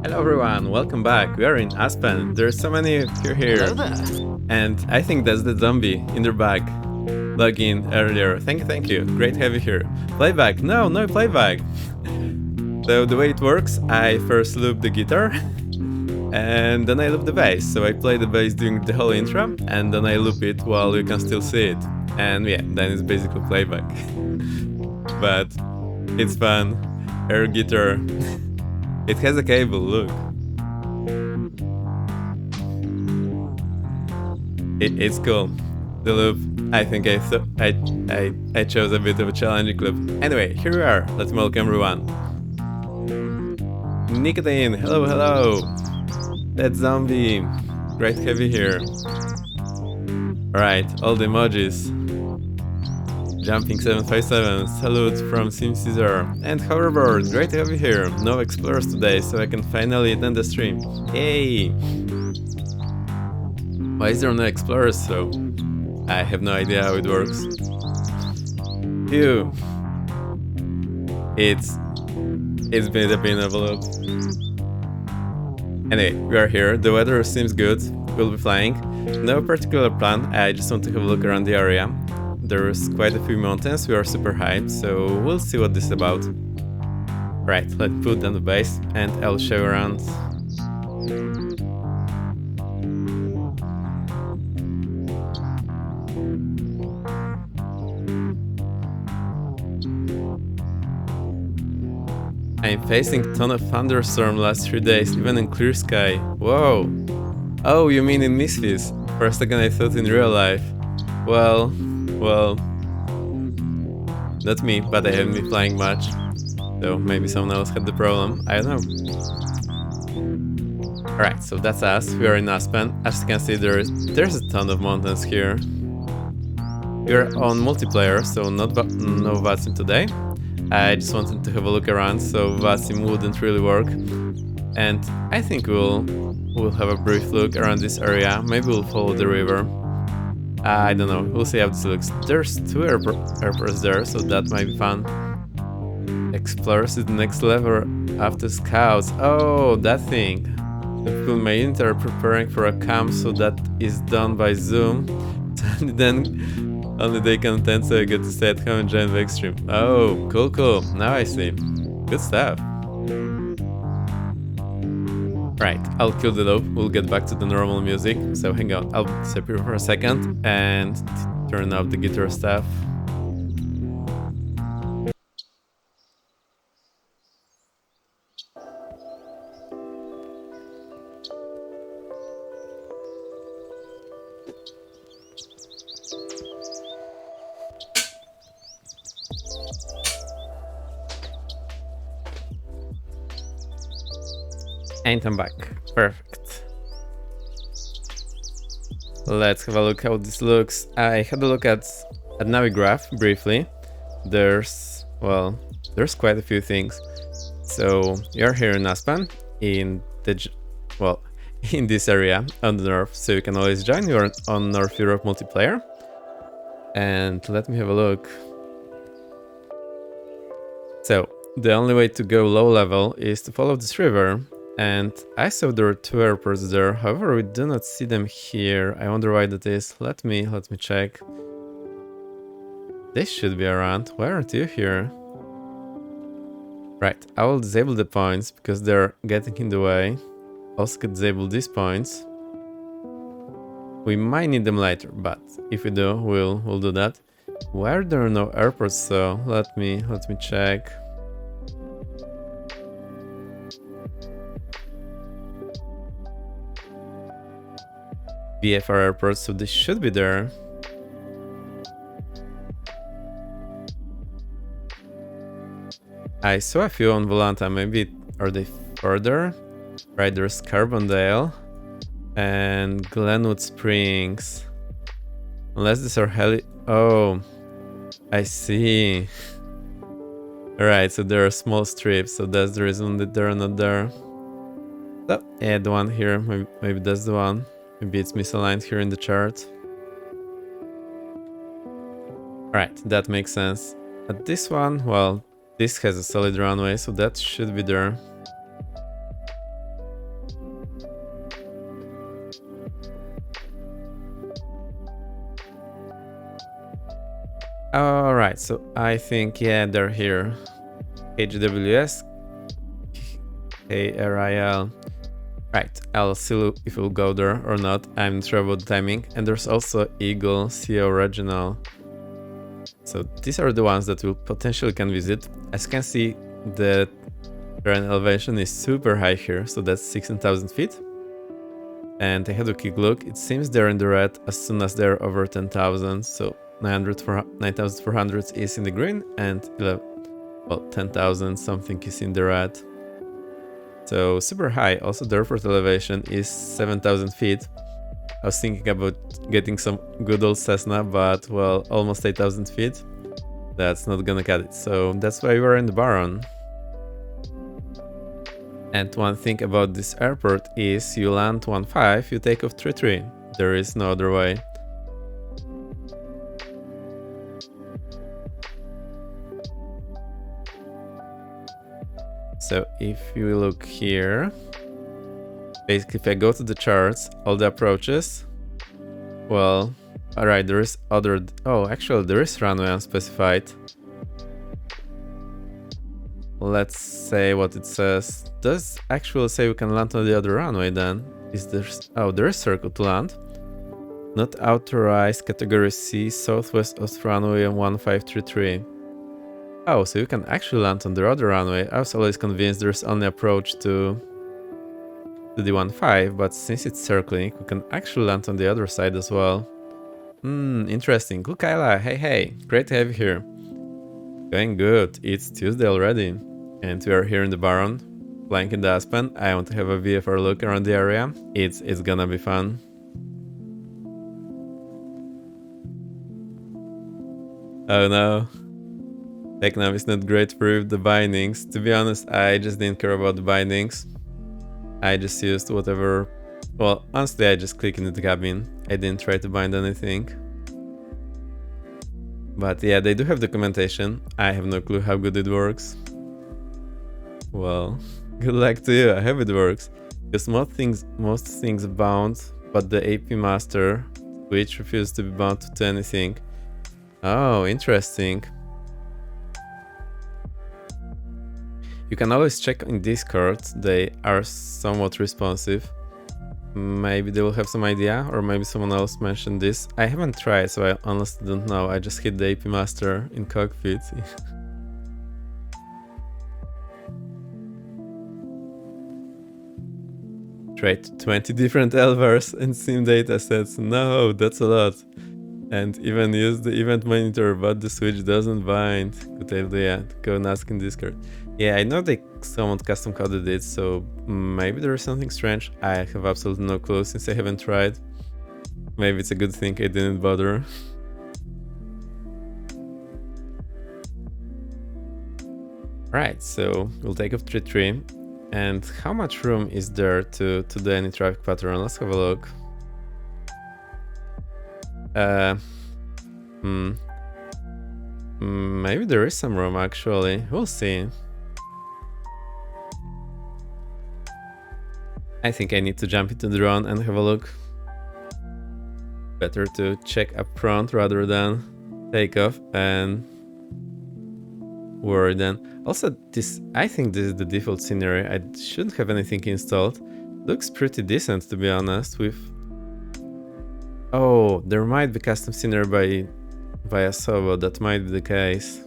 Hello everyone, welcome back. We are in Aspen. There's so many of you here. Hello there. And I think that's the zombie in their bag. Log in earlier. Thank you. Great to have you here. Playback. No playback. So the way it works, I first loop the guitar and then I loop the bass. So I play the bass during the whole intro and then I loop it while you can still see it. And yeah, then it's basically playback. But it's fun. Air guitar. It has a cable, look. It's cool. The loop, I think I chose a bit of a challenging loop. Anyway, here we are. Let's welcome everyone. Nicotine, hello. That zombie. Great to have you here. Alright, all the emojis. Jumping 757, salute from Sim Caesar, and hoverboard, great to have you here. No explorers today, so I can finally attend the stream. Yay! Why is there no explorers though? I have no idea how it works. Phew. It's been a bit of a loop. Anyway, we are here, the weather seems good, we'll be flying. No particular plan, I just want to have a look around the area. There's quite a few mountains, we are super high, so we'll see what this is about. Right, let's put down the base and I'll show you around. I'm facing a ton of thunderstorm last 3 days, even in clear sky. Whoa! Oh, you mean in Misfits? For a second I thought in real life. Well, not me, but I haven't been flying much. So maybe someone else had the problem, I don't know. Alright, so that's us, we are in Aspen. As you can see, there's a ton of mountains here. We're on multiplayer, so no VATSIM today. I just wanted to have a look around, so VATSIM wouldn't really work. And I think we'll have a brief look around this area, maybe we'll follow the river. I don't know, we'll see how this looks. There's 2 airports there, so that might be fun. Explorers is the next level after scouts. Oh, that thing. The people in my unit are preparing for a camp, so that is done by Zoom. And then only they can attend, so I get to stay at home and join the extreme. Oh, cool. Now I see. Good stuff. Right, I'll kill the loop, we'll get back to the normal music, so hang on, I'll disappear for a second and turn off the guitar stuff. And I'm back. Perfect. Let's have a look how this looks. I had a look at Navigraph briefly. There's quite a few things. So you're here in Aspen, in this area on the north, so you can always join. You're on North Europe multiplayer. And let me have a look. So the only way to go low level is to follow this river. And I saw there are 2 airports there, however we do not see them here. I wonder why that is. Let me check. They should be around. Why aren't you here? Right, I will disable the points because they're getting in the way. Also could disable these points. We might need them later, but if we do, we'll do that. Why are there no airports? So let me check. VFR airports, so they should be there. I saw a few on Volanta. Maybe are they further? Right, there's Carbondale and Glenwood Springs. Unless these are Oh, I see. Alright, so there are small strips, so that's the reason that they're not there. So, add one here, maybe that's the one. Maybe it's misaligned here in the chart. Alright, that makes sense. But this one, well, this has a solid runway, so that should be there. Alright, so I think, yeah, they're here. HWS, KRIL. Right, I'll see if we'll go there or not. I'm not sure about the timing. And there's also Eagle, CO Regional. So these are the ones that we potentially can visit. As you can see, the terrain elevation is super high here, so that's 16,000 feet. And I had a quick look. It seems they're in the red as soon as they're over 10,000. So 9,400 is in the green, and 10,000 something is in the red. So super high. Also the airport elevation is 7,000 feet. I was thinking about getting some good old Cessna, but well, almost 8,000 feet. That's not gonna cut it. So that's why we're in the Baron. And one thing about this airport is you land 1.5, you take off 3.3. There is no other way. So if you look here, basically if I go to the charts, all the approaches, well, alright, there is other, oh, actually there is runway unspecified. Let's say what it says. Does actually say we can land on the other runway then? Is there, oh, there is circle to land. Not authorized, category C, southwest of runway 1533. Oh, so you can actually land on the other runway. I was always convinced there's only approach to the D15, but since it's circling, we can actually land on the other side as well. Interesting. Look, Kyla, hey, great to have you here. Going good. It's Tuesday already, and we are here in the Baron, flying in the Aspen. I want to have a VFR look around the area. It's gonna be fun. Oh no. TechNav is not great for the bindings. To be honest, I just didn't care about the bindings. I just used whatever... Well, honestly, I just clicked into the cabin. I didn't try to bind anything. But yeah, they do have documentation. I have no clue how good it works. Well, good luck to you. I hope it works. Because most things bound, but the AP master switch refuses to be bound to anything. Oh, interesting. You can always check in Discord, they are somewhat responsive. Maybe they will have some idea, or maybe someone else mentioned this. I haven't tried, so I honestly don't know. I just hit the AP master in cockpit. Tried 20 different LVARs and sim data sets. No, that's a lot. And even use the event monitor, but the switch doesn't bind. Good idea. Go and ask in Discord. Yeah, I know they somewhat custom coded it, so maybe there is something strange. I have absolutely no clue since I haven't tried. Maybe it's a good thing I didn't bother. Right, so we'll take off 3.3. And how much room is there to do any traffic pattern? Let's have a look. Maybe there is some room actually. We'll see. I think I need to jump into the drone and have a look. Better to check up front rather than take off and worry then. Also, I think this is the default scenery. I shouldn't have anything installed. Looks pretty decent, to be honest, with... Oh, there might be custom scenery via Sobo. That might be the case.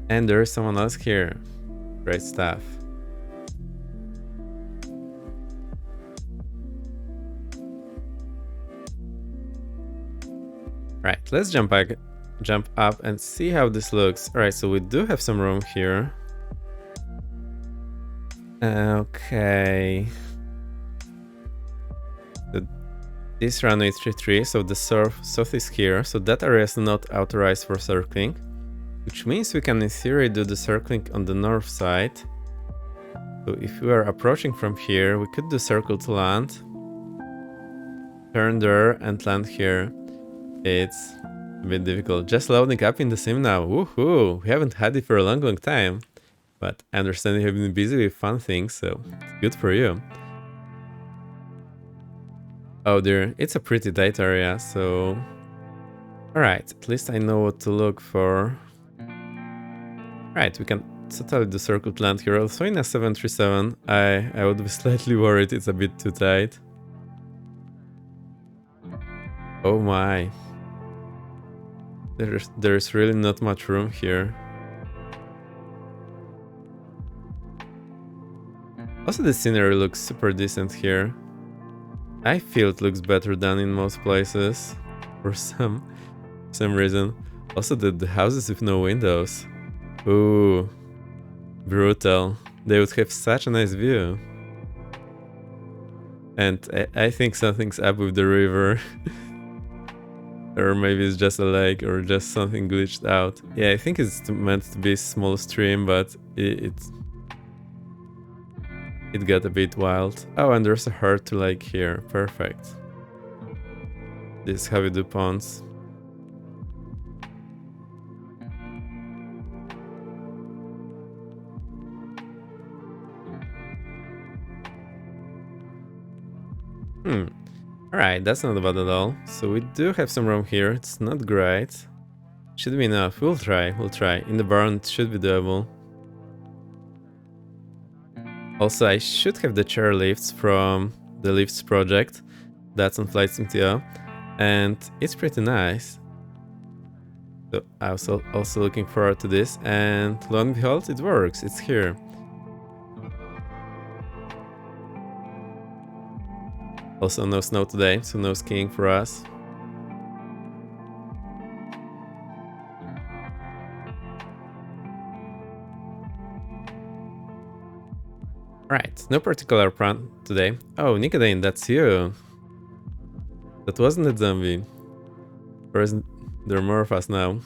And there is someone else here. Great stuff. Right, let's jump up and see how this looks. Alright, so we do have some room here. Okay. So this runway 33, so the south is here, so that area is not authorized for circling, which means we can in theory do the circling on the north side. So if we are approaching from here, we could do circle to land, turn there and land here. It's a bit difficult. Just loading up in the sim now. Woohoo! We haven't had it for a long time. But I understand you have been busy with fun things, so good for you. Oh dear, it's a pretty tight area, so... Alright, at least I know what to look for. Right, we can totally do circle to land here. Also in a 737, I would be slightly worried it's a bit too tight. Oh my. There's really not much room here. Also, the scenery looks super decent here. I feel it looks better than in most places for some reason. Also, the houses with no windows. Ooh, brutal. They would have such a nice view. And I think something's up with the river. Or maybe it's just a lake or just something glitched out. Yeah, I think it's meant to be a small stream, but it got a bit wild. Oh, and there's a herd to lake here. Perfect. This is how we do ponds. Alright, that's not bad at all. So we do have some room here. It's not great. Should be enough. We'll try. In the barn, it should be doable. Also, I should have the chair lifts from the lifts project. That's on Flight Sim.to, and it's pretty nice. So I was also looking forward to this, and lo and behold, it works. It's here. Also, no snow today, so no skiing for us. Right, no particular plan today. Oh, Nicodane, that's you. That wasn't a zombie. Or isn't there more of us now?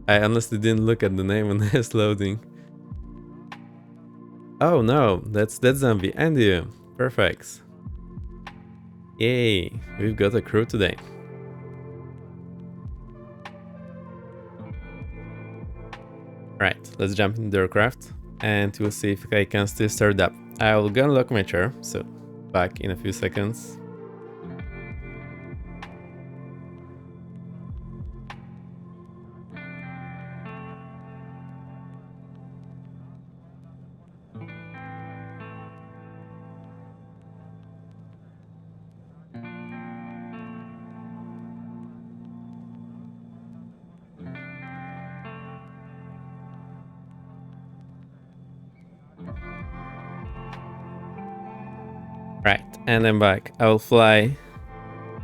I honestly didn't look at the name when I was loading. Oh no, that's that zombie and you. Perfect. Yay, we've got a crew today. Right, let's jump into the aircraft and we'll see if I can still start up. I will go unlock my chair, so back in a few seconds. Right, and I'm back. I will fly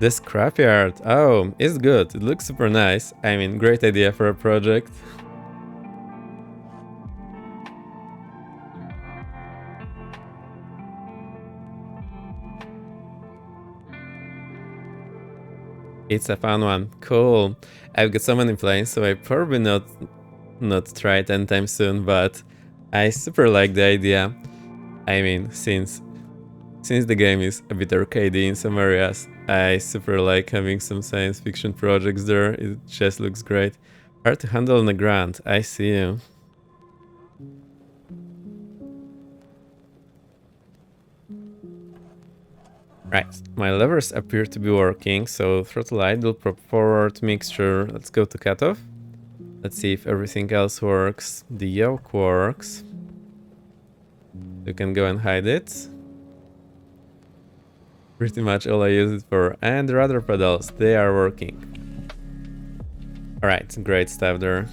the scrapyard. Oh, it's good. It looks super nice. I mean, great idea for a project. It's a fun one. Cool. I've got so many planes, so I probably not try it anytime soon, but I super like the idea. I mean, since the game is a bit arcadey in some areas, I super like having some science fiction projects there. It just looks great. Hard to handle on the ground. I see you. Right, my levers appear to be working, so throttle idle, prop forward, mixture. Let's go to cutoff. Let's see if everything else works. The yoke works. You can go and hide it. Pretty much all I use it for. And the rudder pedals, they are working. Alright, great stuff there.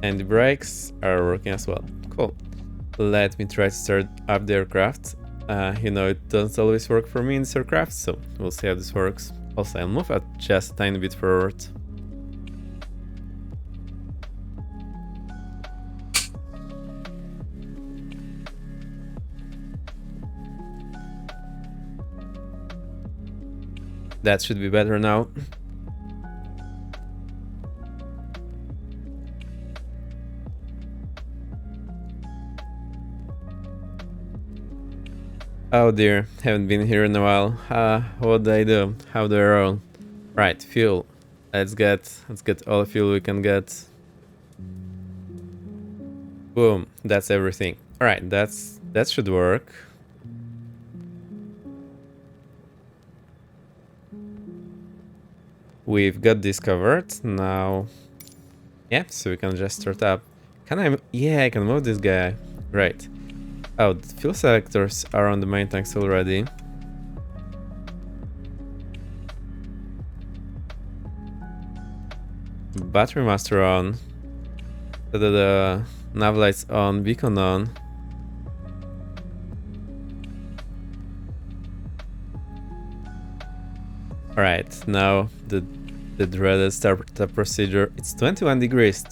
And the brakes are working as well. Cool. Let me try to start up the aircraft. You know, it doesn't always work for me in this aircraft, so we'll see how this works. Also, I'll move just a tiny bit forward. That should be better now. Oh dear, haven't been here in a while. What do I do? How do I roll? Right, fuel. Let's get all the fuel we can get. Boom, that's everything. Alright, that should work. We've got this covered now. Yeah, so we can just start up. Can I? Yeah, I can move this guy. Right. Oh, the fuel selectors are on the main tanks already. Battery master on. The nav lights on, beacon on. Alright, now the dreaded startup procedure. It's 21 degrees,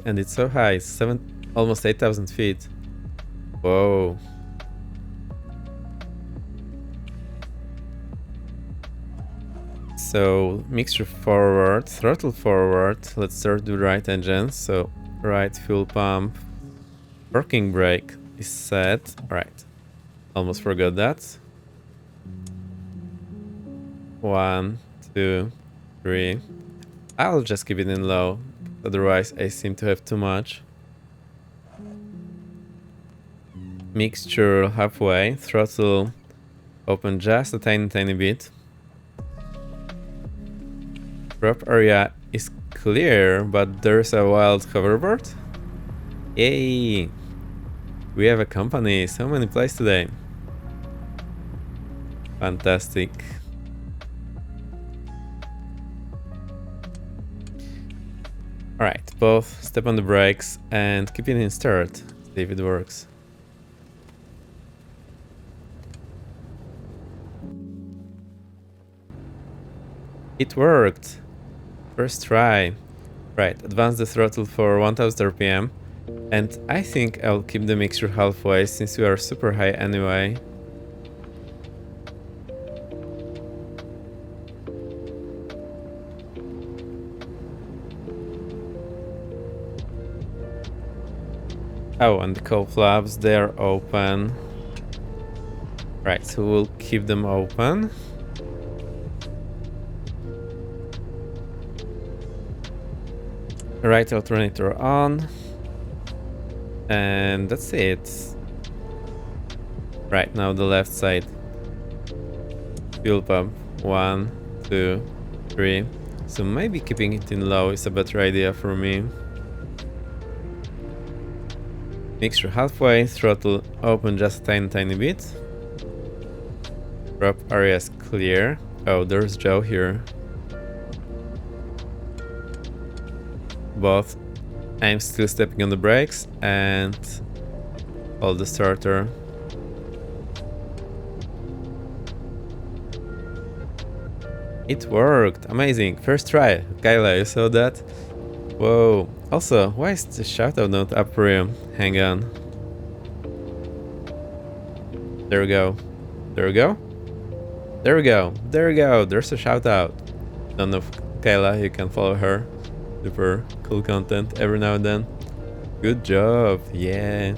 and it's so high, almost 8,000 feet. Whoa. So, mixture forward, throttle forward. Let's start the right engine. So, right fuel pump. Working brake is set. Alright. Almost forgot that. 1, 2, 3. I'll just keep it in low. Otherwise, I seem to have too much. Mixture halfway, throttle open just a tiny bit. Prop area is clear, but there's a wild hoverboard. Yay! We have a company, so many plays today. Fantastic. Alright, both step on the brakes and keep it in start. See if it works. It worked! First try. Right, advance the throttle for 1000 RPM. And I think I'll keep the mixture halfway since we are super high anyway. Oh, and the cowl flaps, they are open. Right, so we'll keep them open. Right alternator on. And that's it. Right, now the left side. Fuel pump. 1, 2, 3. So maybe keeping it in low is a better idea for me. Mixture halfway, throttle open just a tiny bit. Prop area is clear. Oh, there's Joe here. Both. I'm still stepping on the brakes and hold the starter. It worked! Amazing! First try! Kyla, you saw that? Whoa! Also, why is the shoutout not up for you? Hang on. There we go. There we go? There we go! There we go! There's a shoutout! None of Kyla, you can follow her. Super cool content every now and then. Good job, yeah.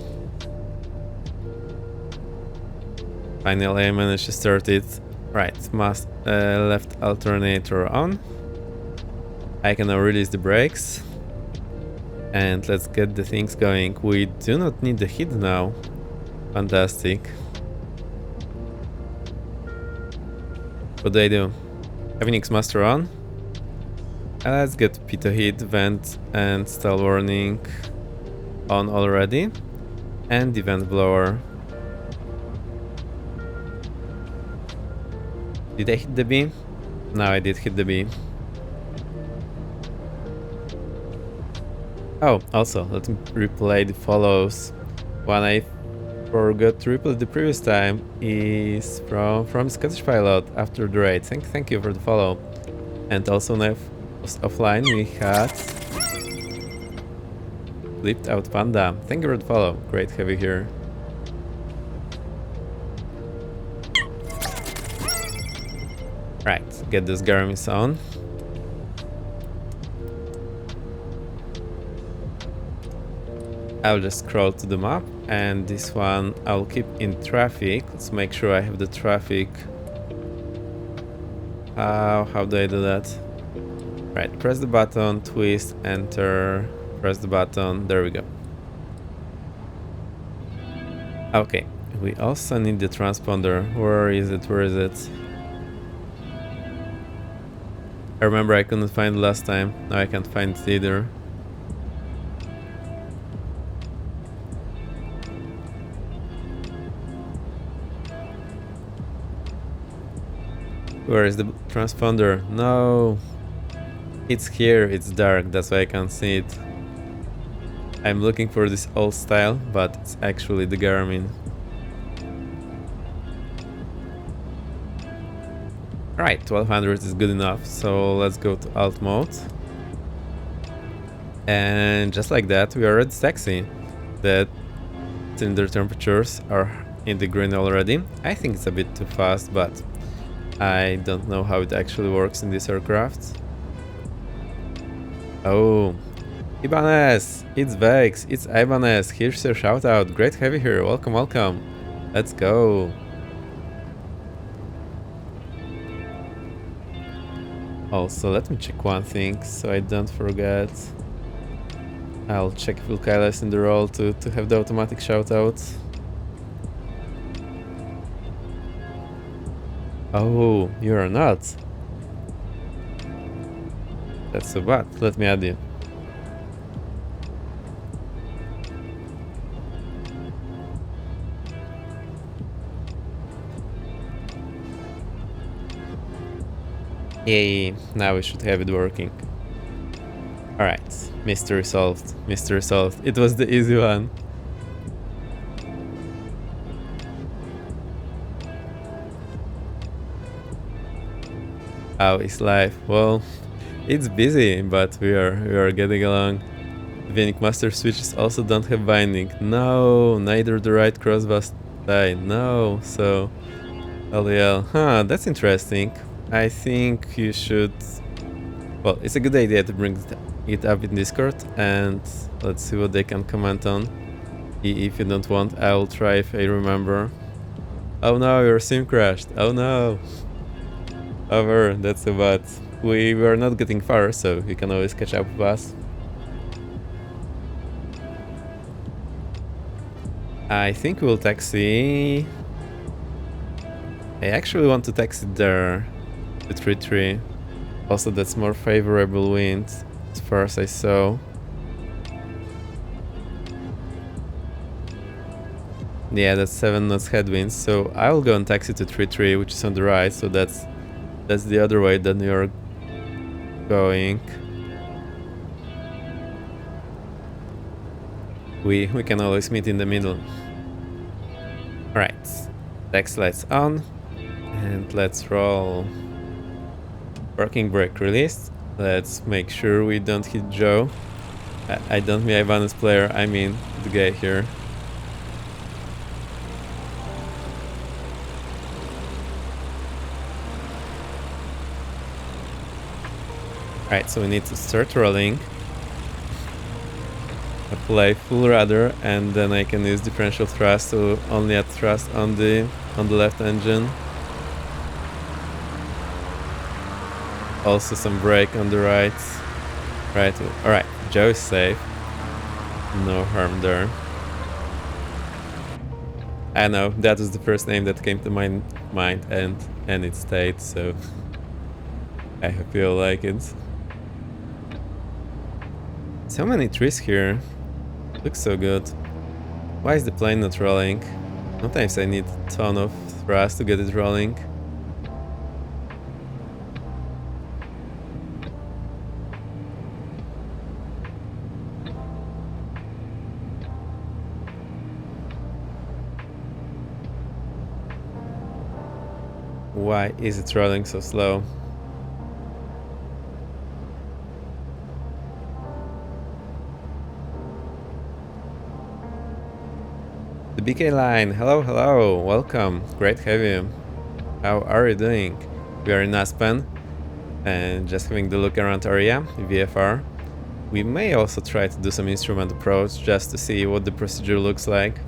Finally I managed to start it. Right, left alternator on. I can now release the brakes. And let's get the things going. We do not need the heat now. Fantastic. What do I do? Phoenix Master on. Let's get Pito Heat, Vent, and Stall Warning on already. And the Vent Blower. Did I hit the bee? No, I did hit the bee. Oh, also, let me replay the follows. One I forgot to replay the previous time is from Scottish Pilot after the raid. Thank you for the follow. And also now offline we had Flipped Out Panda. Thank you for the follow. Great have you here. Right, get this Garmis on. I'll just scroll to the map, and this one I'll keep in traffic. Let's make sure I have the traffic. How do I do that? Right, press the button, twist, enter, press the button, there we go. Okay, we also need the transponder. Where is it? Where is it? I remember I couldn't find it last time. Now I can't find it either. Where is the transponder? No! It's here, it's dark, that's why I can't see it. I'm looking for this old style, but it's actually the Garmin. Right, 1200 is good enough, so let's go to alt mode. And just like that, we are at taxi. The cylinder temperatures are in the green already. I think it's a bit too fast, but I don't know how it actually works in this aircraft. Oh, Ibanez! It's Vex, it's Ibanez. Here's your shout out. Great to have you here. Welcome, welcome. Let's go. Also, let me check one thing so I don't forget. I'll check if Wilkaila is in the role to have the automatic shout out. Oh, you're not. That's so bad. Let me add you. Yay, now we should have it working. Alright, mystery solved. Mystery solved. It was the easy one. How is life? Well, it's busy, but we are getting along. Vinnic Master switches also don't have binding. No, neither the right crossbar tie. No, so LDL. Huh, that's interesting. I think you should. Well, it's a good idea to bring it up in Discord, and let's see what they can comment on. If you don't want, I'll try if I remember. Oh no, your sim crashed. Oh no. Over, that's so bad. We were not getting far, so you can always catch up with us. I think we'll taxi. I actually want to taxi there to 3-3. Also, that's more favorable wind as far as I saw. Yeah, that's 7 knots headwinds, so I'll go and taxi to 3-3, which is on the right, so that's the other way that you're going. We can always meet in the middle. Alright, taxi lights on, and let's roll. Parking brake released. Let's make sure we don't hit Joe. I don't mean Ivan's player, I mean the guy here. Right, so we need to start rolling. Apply full rudder, and then I can use differential thrust to only add thrust on the left engine. Also some brake on the right. Right, alright, Joe is safe. No harm there. I know, that was the first name that came to my mind, and and it stayed, so I feel like it. So many trees here. Looks so good. Why is the plane not rolling? Sometimes I need a ton of thrust to get it rolling. Why is it rolling so slow? The BK line, hello, hello, welcome, great to have you. How are you doing? We are in Aspen and just having the look around area, VFR. We may also try to do some instrument approach just to see what the procedure looks like.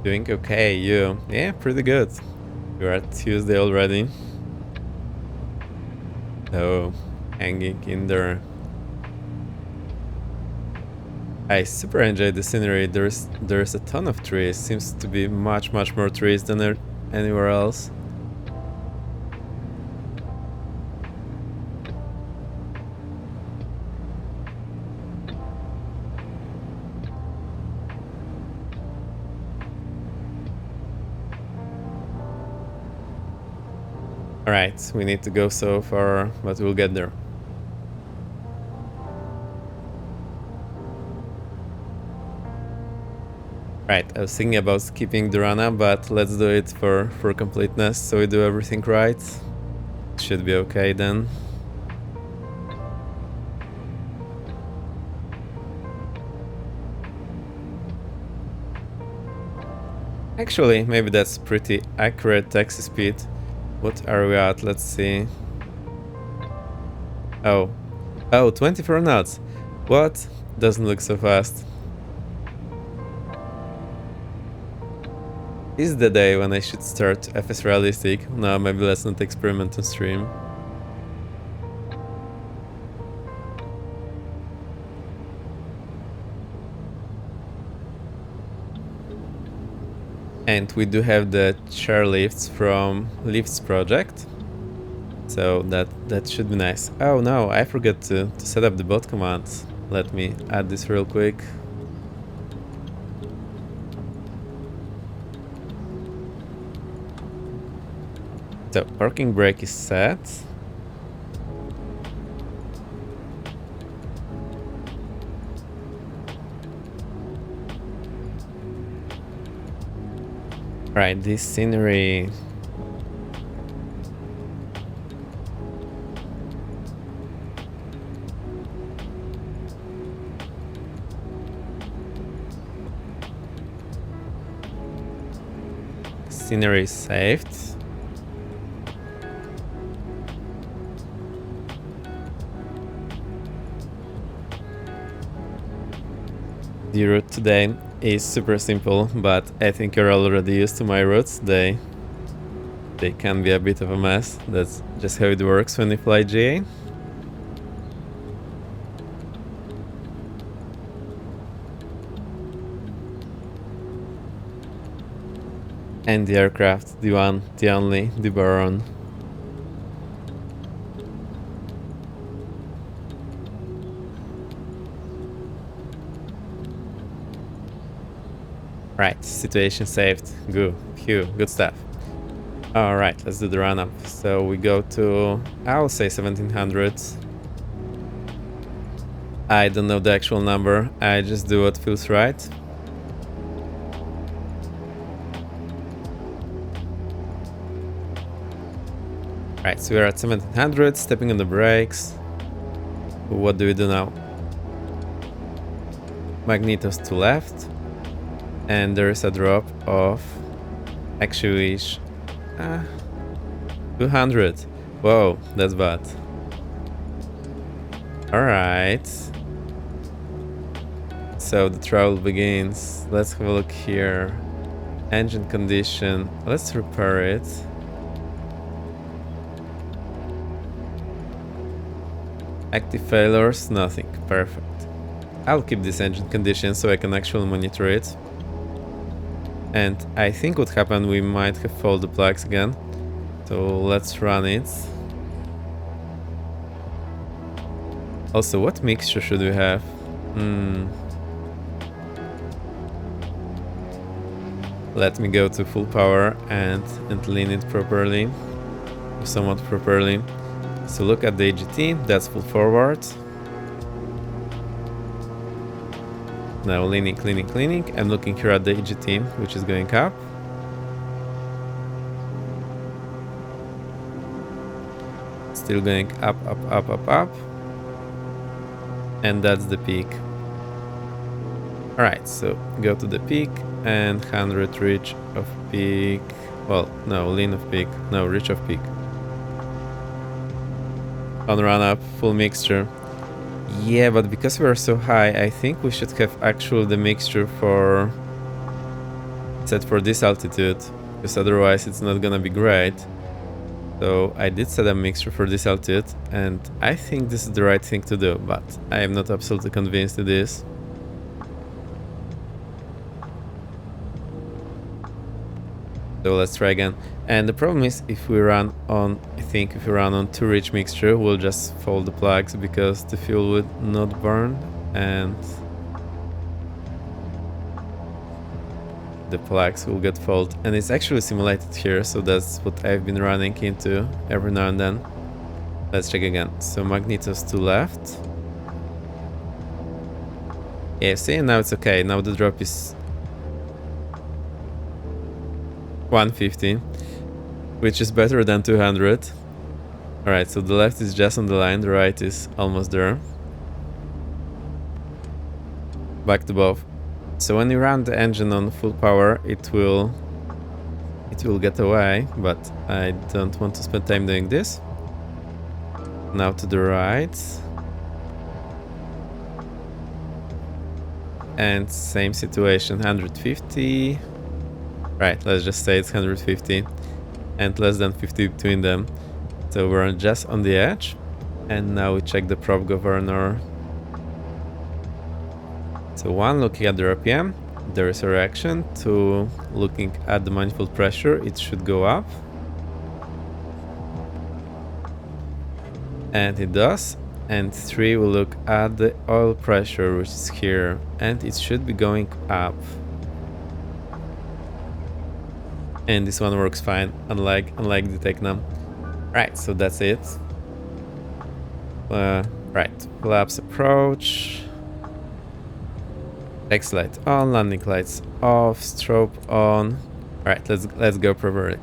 Doing okay, you? Yeah, pretty good. We're at Tuesday already. So, hanging in there. I super enjoy the scenery. There's a ton of trees. Seems to be much more trees than anywhere else. Alright, we need to go so far, but we'll get there. Right, I was thinking about skipping the run-up, but let's do it for completeness, so we do everything right. Should be okay then. Actually, maybe that's pretty accurate taxi speed. What are we at? Let's see. Oh, 24 knots. What? Doesn't look so fast. Is the day when I should start FS Realistic? No, maybe let's not experiment on stream. And we do have the chair lifts from Lifts project. So that should be nice. Oh no, I forgot to set up the bot commands. Let me add this real quick. So parking brake is set. Right, this scenery. Scenery is saved. The route today is super simple, but I think you're already used to my routes. They can be a bit of a mess. That's just how it works when you fly GA. And the aircraft, the one, the only, the Baron. Right, situation saved. Good, phew, good stuff. Alright, let's do the run up. So we go to, I'll say 1700. I don't know the actual number, I just do what feels right. Right, so we're at 1700, stepping on the brakes. What do we do now? Magnetos to left. And there's a drop of actually 200. Whoa, that's bad. Alright. So the travel begins. Let's have a look here. Engine condition. Let's repair it. Active failures, nothing. Perfect. I'll keep this engine condition so I can actually monitor it. And I think what happened, we might have failed the plugs again. So let's run it. Also, what mixture should we have? Let me go to full power and lean it properly. Somewhat properly. So look at the AGT, that's full forward. Now leaning, and looking here at the AGT, which is going up. Still going up. And that's the peak. Alright, so go to the peak and 100 reach of peak. Well, no, lean of peak. No, reach of peak. On run up, full mixture. Yeah, but because we are so high, I think we should have actually the mixture for set for this altitude, because otherwise it's not gonna be great. So I did set a mixture for this altitude, and I think this is the right thing to do, but I am not absolutely convinced it is. So let's try again. And the problem is, if we run on, I think if we run on too rich mixture, we'll just fold the plugs because the fuel would not burn and the plugs will get fault. And it's actually simulated here, so that's what I've been running into every now and then. Let's check again. So magnetos to left. Yeah, see, now it's okay. Now the drop is 150, which is better than 200. Alright, so the left is just on the line, the right is almost there. Back to both. So when you run the engine on full power, it will get away, but I don't want to spend time doing this. Now to the right. And same situation, 150. Right, let's just say it's 150 and less than 50 between them. So we're just on the edge. And now we check the prop governor. So one, looking at the RPM, there is a reaction. Two, looking at the manifold pressure, it should go up. And it does. And three, we look at the oil pressure, which is here, and it should be going up. And this one works fine, unlike the Tecna. Right, so that's it. Right, flaps approach. X light on, landing lights off, strobe on. Right, let's go properly.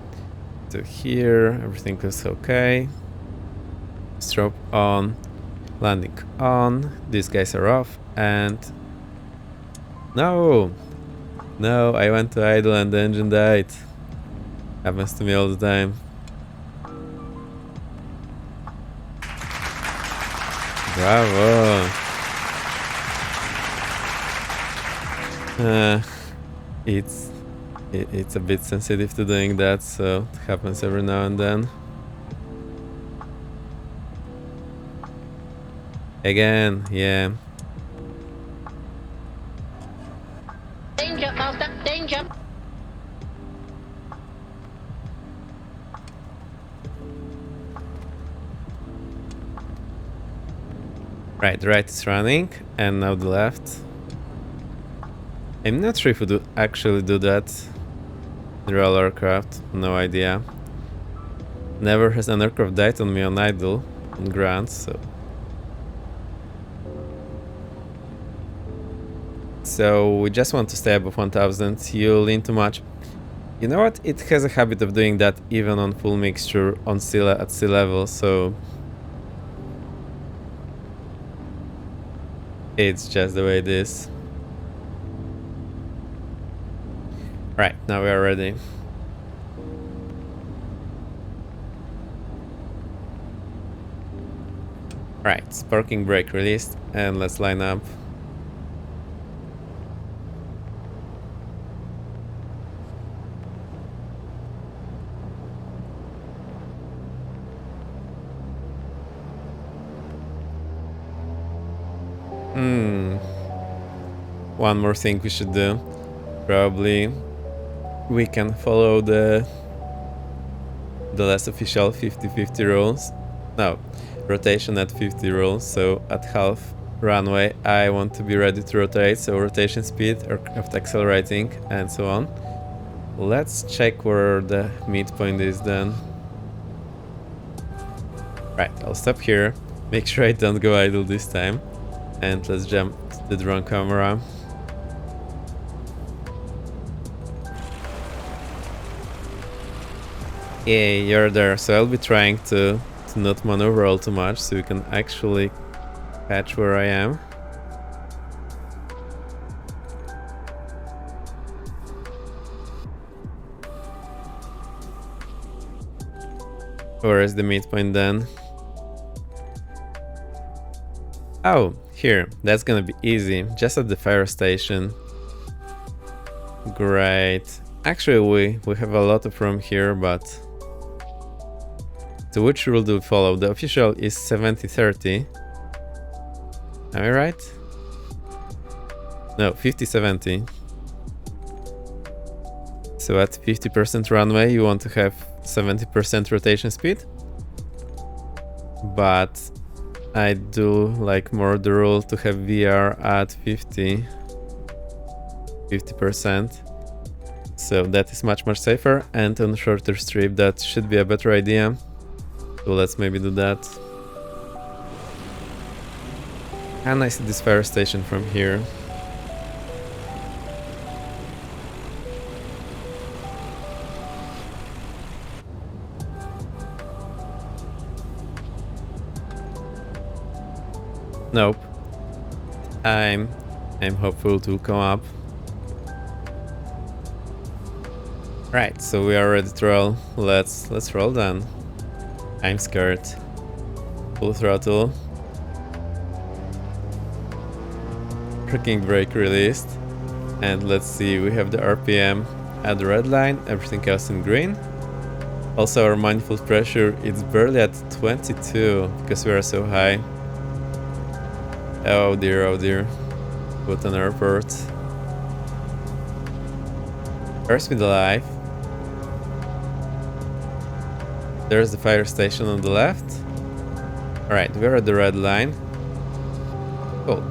So here, everything looks okay. Strobe on, landing on. These guys are off, and no, I went to idle and the engine died. Happens to me all the time. Bravo. It's a bit sensitive to doing that, so it happens every now and then. Again, yeah. Danger, master, danger. Right, the right is running, and now the left. I'm not sure if we actually do that in real aircraft, no idea. Never has an aircraft died on me on idle in grants, so. So we just want to stay above 1000. You lean too much. You know what? It has a habit of doing that even on full mixture on at sea level, so it's just the way it is. Right, now we are ready. Right, sparking brake released, and let's line up. One more thing we should do. Probably we can follow the less official 50-50 rules. No, rotation at 50 rules. So at half runway, I want to be ready to rotate. So rotation speed, aircraft accelerating, and so on. Let's check where the midpoint is then. Right, I'll stop here. Make sure I don't go idle this time. And let's jump to the drone camera. Yeah, you're there. So I'll be trying to not maneuver all too much so you can actually catch where I am. Where is the midpoint then? Oh, here. That's gonna be easy. Just at the fire station. Great. Actually, we have a lot of room here, but... So which rule do we follow? The official is 70-30. Am I right? No, 50-70. So at 50% runway, you want to have 70% rotation speed. But I do like more the rule to have VR at 50%. So that is much safer, and on shorter strip that should be a better idea. So let's maybe do that. And I see this fire station from here. Nope. I'm hopeful it will come up. Right, so we are ready to roll. Let's roll then. I'm scared. Full throttle. Parking brake released. And let's see, we have the RPM at the red line, everything else in green. Also our manifold pressure, it's barely at 22 because we are so high. Oh dear. What an airport. First with alive. There's the fire station on the left. Alright, we're at the red line. Cool.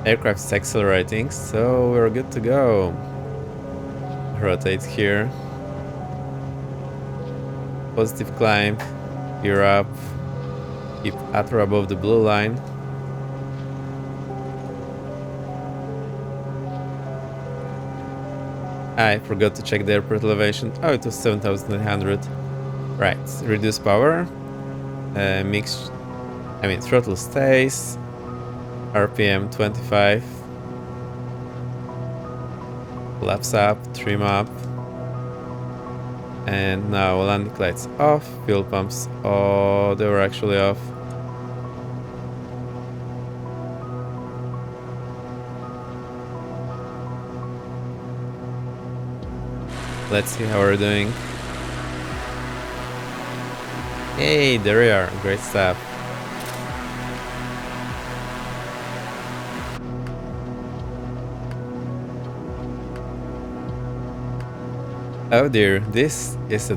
Aircraft is accelerating, so we're good to go. Rotate here. Positive climb. Gear up. Keep at or above the blue line. I forgot to check the airport elevation. Oh, it was 7,900. Right, reduce power. Throttle stays. RPM 25. Flaps up, trim up. And now landing lights off. Fuel pumps, oh, they were actually off. Let's see how we're doing. Hey, there we are. Great stuff. Oh dear, this is a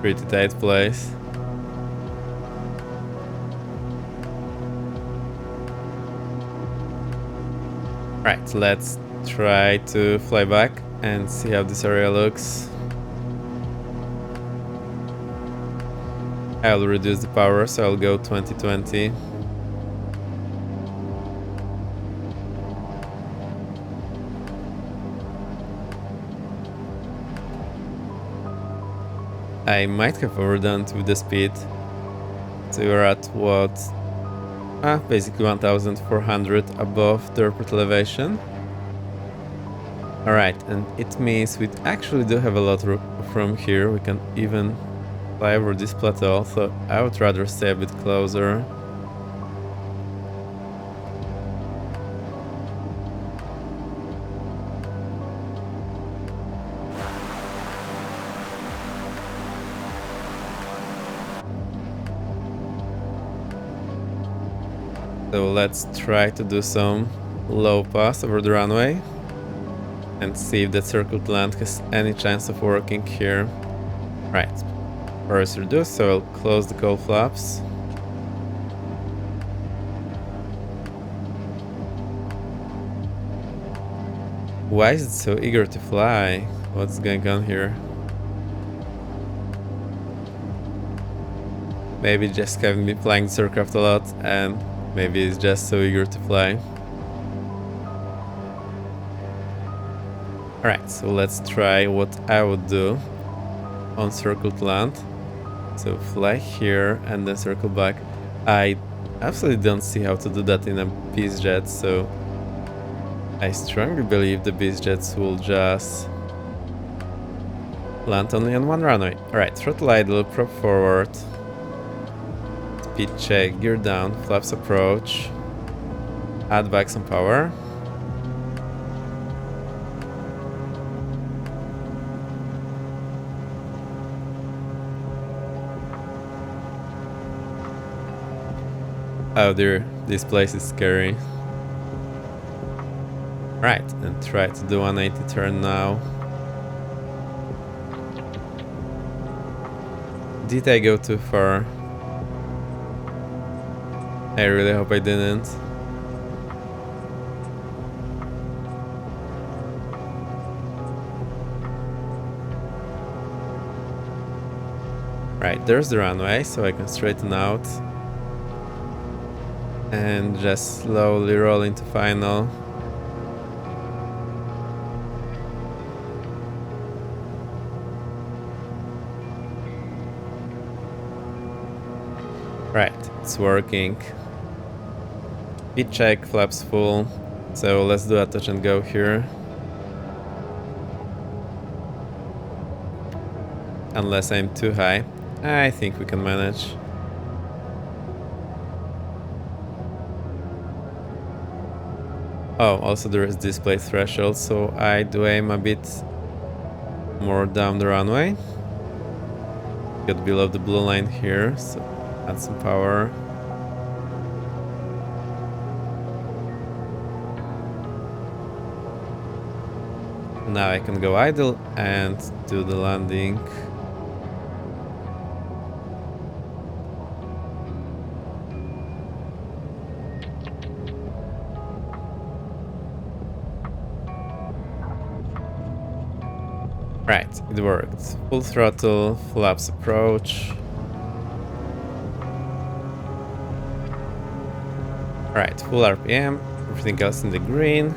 pretty tight place. Right, let's try to fly back and see how this area looks. I'll reduce the power, so I'll go 20-20. I might have overdone it with the speed. So we're at what? Basically 1,400 above the airport elevation. Alright, and it means we actually do have a lot from here. We can even fly over this plateau, so I would rather stay a bit closer. So let's try to do some low pass over the runway and see if that circled land has any chance of working here. Right. First reduce, so I'll close the cowl flaps. Why is it so eager to fly? What's going on here? Maybe just having been flying this aircraft a lot and maybe it's just so eager to fly. Alright, so let's try what I would do on circled land. So fly here and then circle back. I absolutely don't see how to do that in a Beast jet, so I strongly believe the Beast jets will just land only on one runway. Alright, throttle idle, prop forward, speed check, gear down, flaps approach, add back some power. Oh dear, this place is scary. Right, and try to do 180 turn now. Did I go too far? I really hope I didn't. Right, there's the runway, so I can straighten out. And just slowly roll into final. Right, it's working. Speed check, flaps full. So let's do a touch and go here. Unless I'm too high. I think we can manage. Oh, also there is display threshold, so I do aim a bit more down the runway. Get below the blue line here, so add some power. Now I can go idle and do the landing. Right, it worked. Full throttle, flaps approach. Right, full RPM, everything else in the green.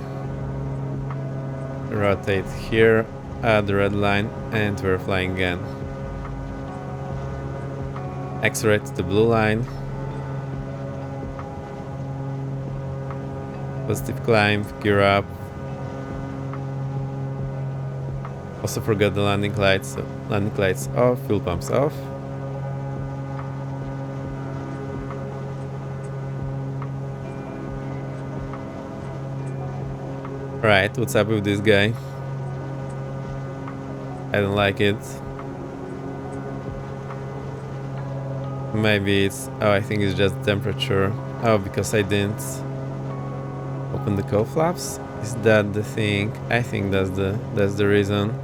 Rotate here, add the red line, and we're flying again. Accelerate to the blue line. Positive climb, gear up. Also forgot the landing lights, so landing lights off, fuel pumps off. Right, what's up with this guy? I don't like it. Maybe it's... oh, I think it's just temperature. Oh, because I didn't open the cowl flaps? Is that the thing? I think that's the reason.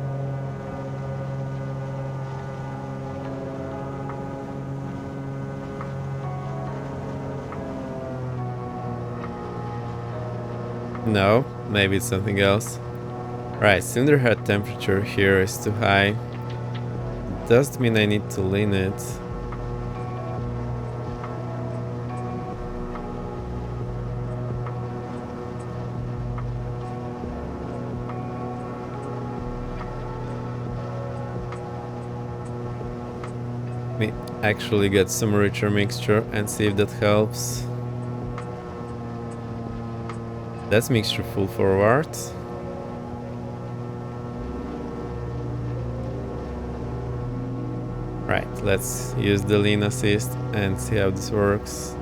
No, maybe it's something else. Right, cylinder head temperature here is too high. Does mean I need to lean it. Let me actually get some richer mixture and see if that helps. That's mixture full forward. Right, let's use the lean assist and see how this works.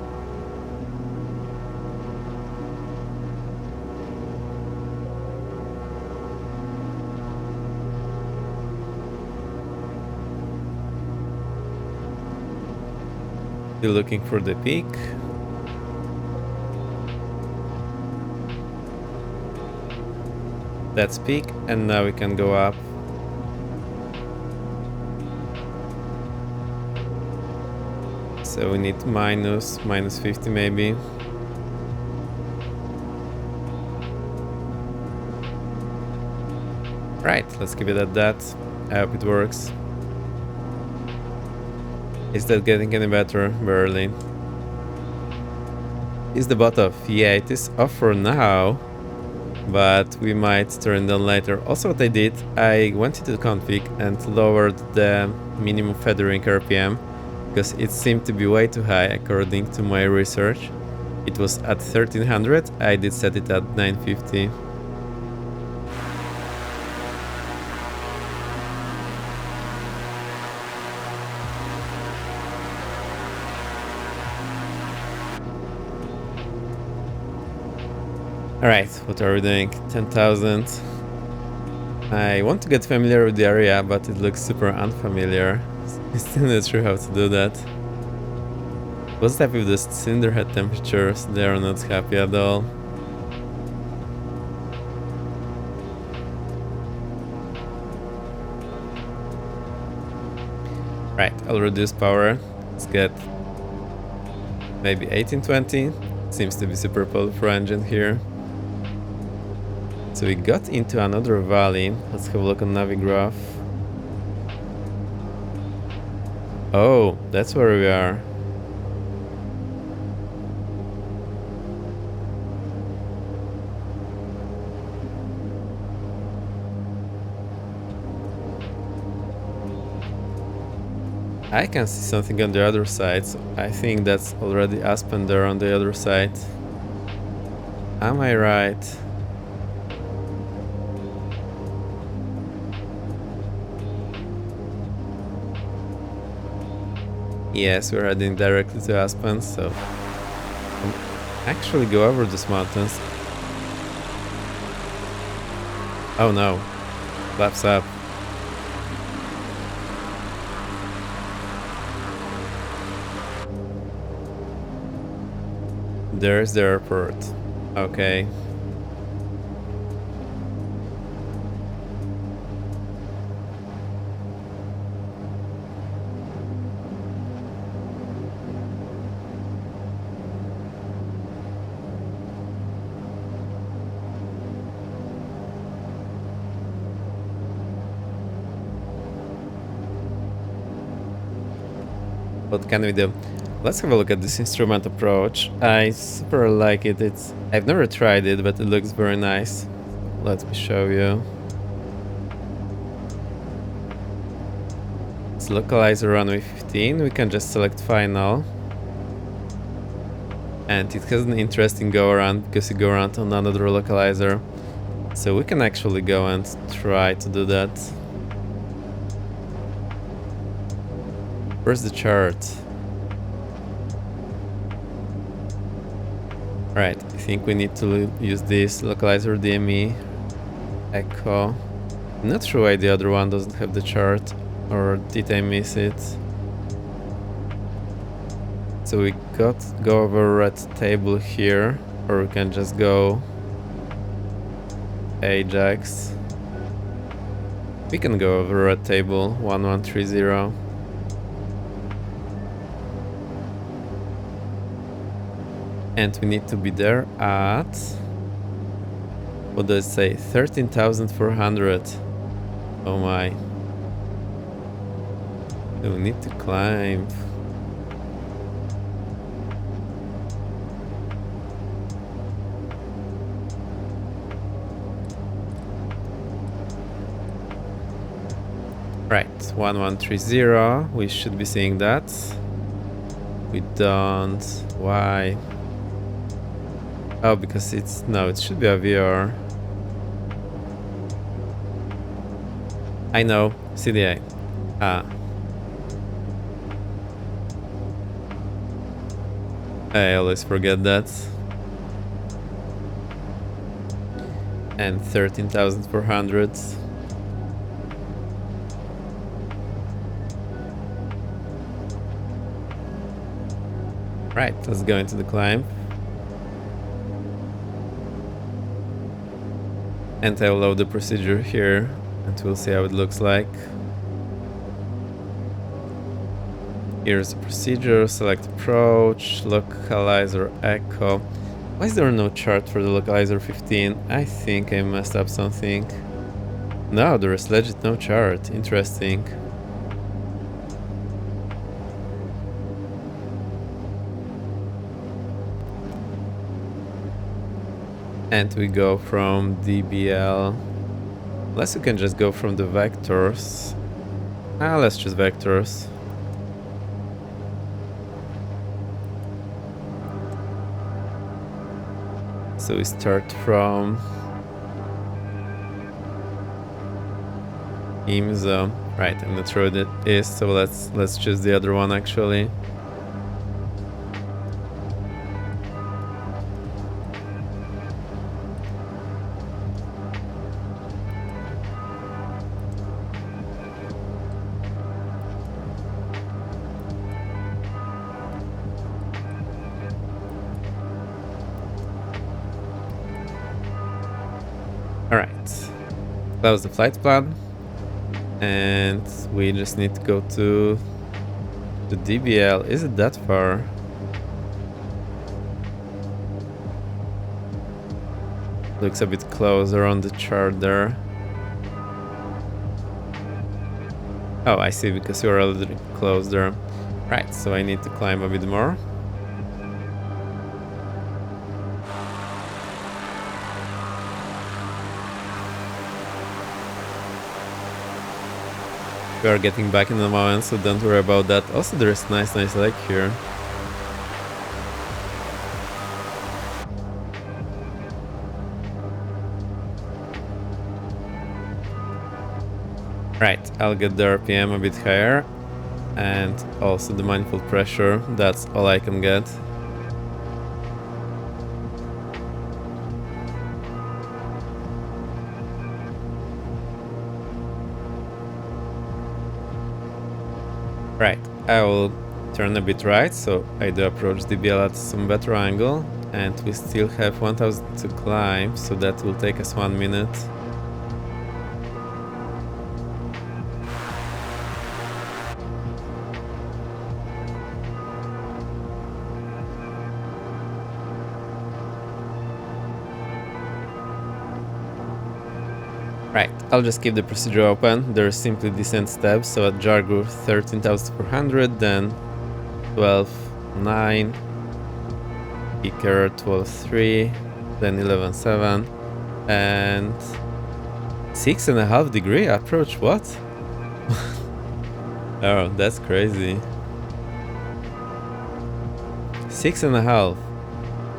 Still looking for the peak. That's peak, and now we can go up. So we need minus 50 maybe. Right, let's keep it at that. I hope it works. Is that getting any better? Barely. Is the bot off? Yeah, it is off for now, but we might turn it on later. Also, what I did, I went into the config and lowered the minimum feathering RPM because it seemed to be way too high according to my research. It was at 1300, I did set it at 950. Alright, what are we doing? 10,000. I want to get familiar with the area, but it looks super unfamiliar. I'm still not sure how to do that. What's happy with the cylinder head temperatures? They are not happy at all. Right, I'll reduce power. Let's get maybe 1820. Seems to be super powerful engine here. So we got into another valley. Let's have a look on Navigraph. Oh, that's where we are. I can see something on the other side, so I think that's already Aspen there on the other side. Am I right? Yes, we're heading directly to Aspen, so I'll actually go over these mountains. Oh no, laps up. There's the airport. Okay. What can we do? Let's have a look at this instrument approach. I super like it. I've never tried it, but it looks very nice. Let me show you. It's localizer runway 15. We can just select final. And it has an interesting go around because you go around on another localizer. So we can actually go and try to do that. Where's the chart? Right, I think we need to use this localizer DME echo. I'm not sure why the other one doesn't have the chart, or did I miss it? So we go over red table here, or we can just go Ajax. We can go over red table 1130. And we need to be there at, what does it say, 13,400. Oh my. So we need to climb. Right, 1130, we should be seeing that. We don't, why? Oh, because no, it should be a VR. I know, CDA. Ah. I always forget that. And 13,400. Right, let's go into the climb. And I will load the procedure here and we'll see how it looks like. Here's the procedure, select approach, localizer echo. Why is there no chart for the localizer 15? I think I messed up something. No, there is legit no chart. Interesting. And we go from DBL. Unless you can just go from the vectors. Let's choose vectors. So we start from IMSA. Right, I'm not sure what it is, so let's choose the other one actually. Alright, that was the flight plan, and we just need to go to the DBL. Is it that far? Looks a bit closer on the chart there. Oh, I see, because you're already close there. Right, so I need to climb a bit more. We are getting back in the moment, so don't worry about that. Also, there is nice lake here. Right, I'll get the RPM a bit higher, and also the manifold pressure. That's all I can get. Right, I will turn a bit right, so I do approach DBL at some better angle, and we still have 1000 to climb, so that will take us 1 minute. Right, I'll just keep the procedure open. There's simply descent steps, so at Jargur 13,400, then 12,9, Eaker 12,3, then 11,7, and 6.5 degree approach. What? Oh, that's crazy. 6.5.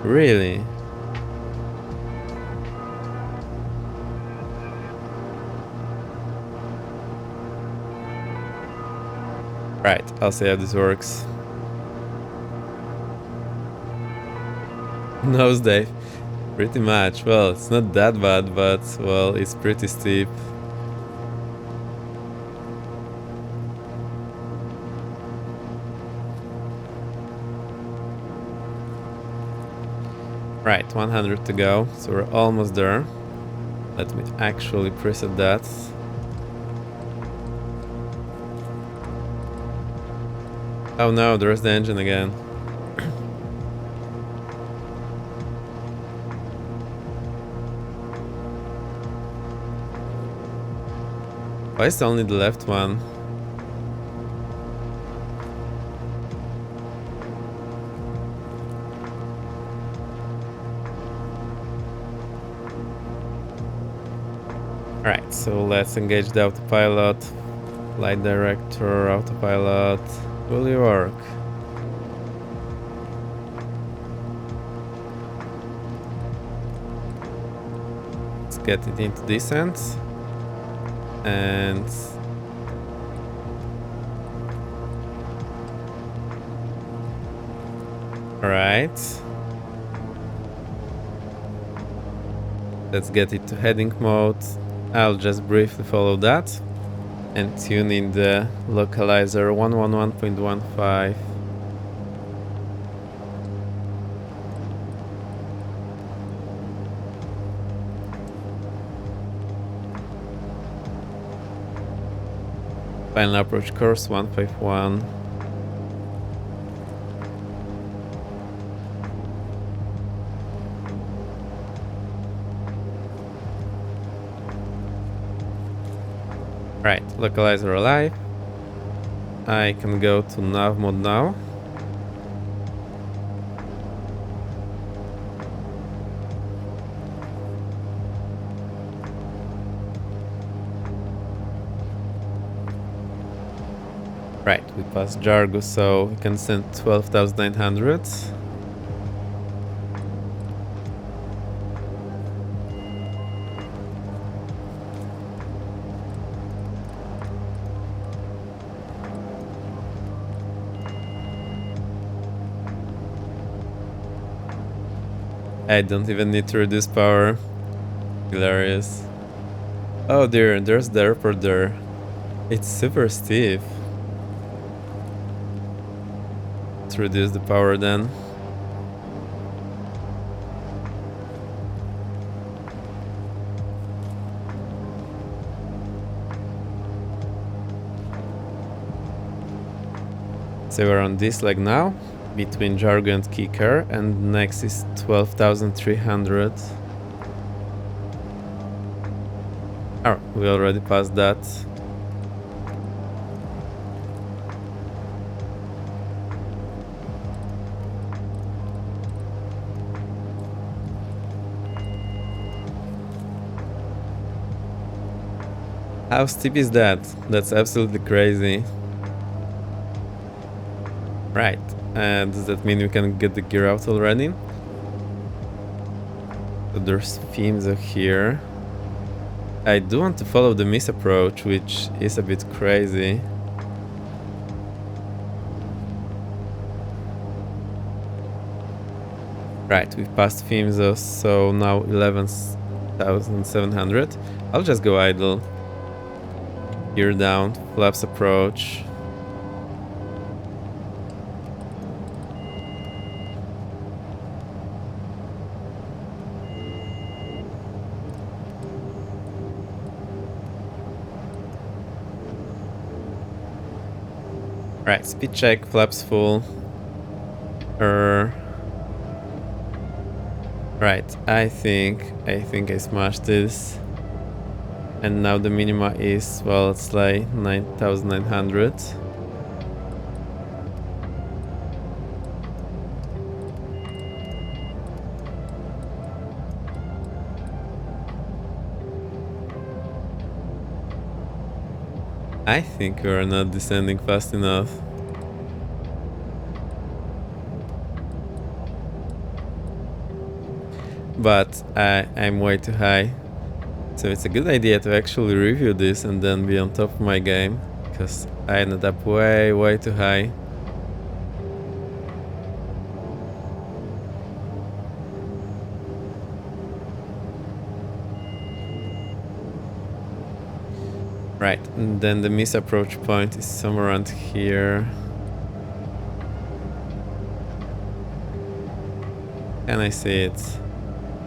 Really? Right, I'll see how this works. Nosedive. Pretty much. Well, it's not that bad, but, well, it's pretty steep. Right, 100 to go, so we're almost there. Let me actually preset that. Oh no, there's the engine again. Why is it only the left one? Alright, so let's engage the autopilot. Flight director, autopilot. Will you work? Let's get it into descent. And alright. Let's get it to heading mode. I'll just briefly follow that and tune in the localizer 111.15. Final approach course 151. Right, localizer alive. I can go to nav mode now. Right, we passed Jargo, so we can send 12,900. I don't even need to reduce power. Hilarious. Oh dear, there's the airport there. It's super steep. Let's reduce the power then. So we're on this leg now, between Jargo and Kikar, and next is 12,300. Oh, we already passed that. How steep is that? That's absolutely crazy. Right, and does that mean we can get the gear out already? So there's Fimzo here. I do want to follow the miss approach, which is a bit crazy. Right, we've passed Fimzo, so now 11,700. I'll just go idle. Gear down, flaps approach. Right, speed check, flaps full. Right, I think I smashed this. And now the minima is, well, it's like 9,900. I think we're not descending fast enough. But I'm way too high. So it's a good idea to actually review this and then be on top of my game, because I ended up way too high. Right, and then the miss approach point is somewhere around here. Can I see it?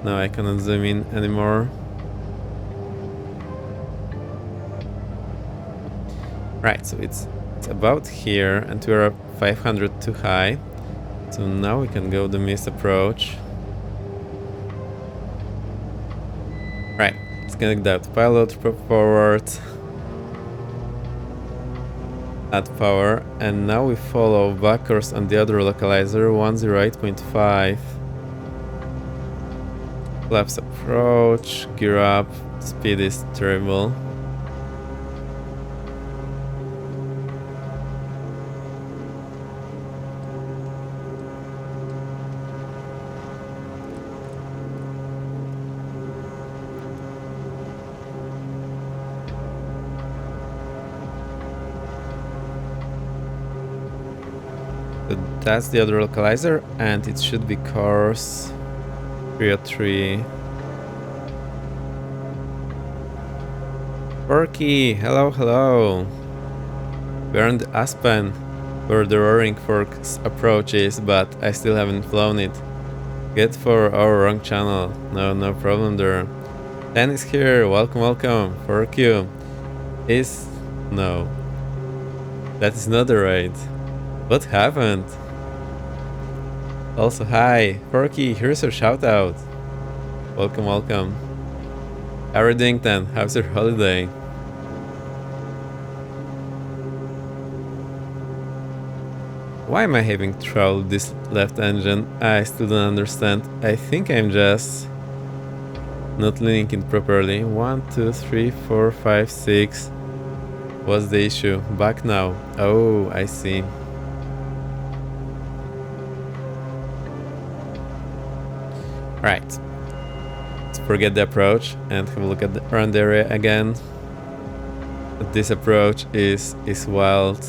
No, I cannot zoom in anymore. Right, so it's about here, and we're up 500 too high. So now we can go the miss approach. Right, let's connect that pilot, prop forward. Add power, and now we follow backcourse on the other localizer, 108.5. Flaps approach, gear up, speed is terrible. So that's the other localizer, and it should be course 303. Forky, hello. We're on the Aspen, where the Roaring Forks approach is, but I still haven't flown it. Get for our wrong channel. No problem there. Dan is here, welcome. Forky is... no. That is not the raid. What happened? Also, hi, Forky, here's your shout out. Welcome, welcome. How are you doing then? How's your holiday? Why am I having trouble with this left engine? I still don't understand. I think I'm just not leaning it properly. 1, 2, 3, 4, 5, 6. What's the issue? Back now. Oh, I see. Right. Let's forget the approach and have a look at the around the area again. This approach is wild.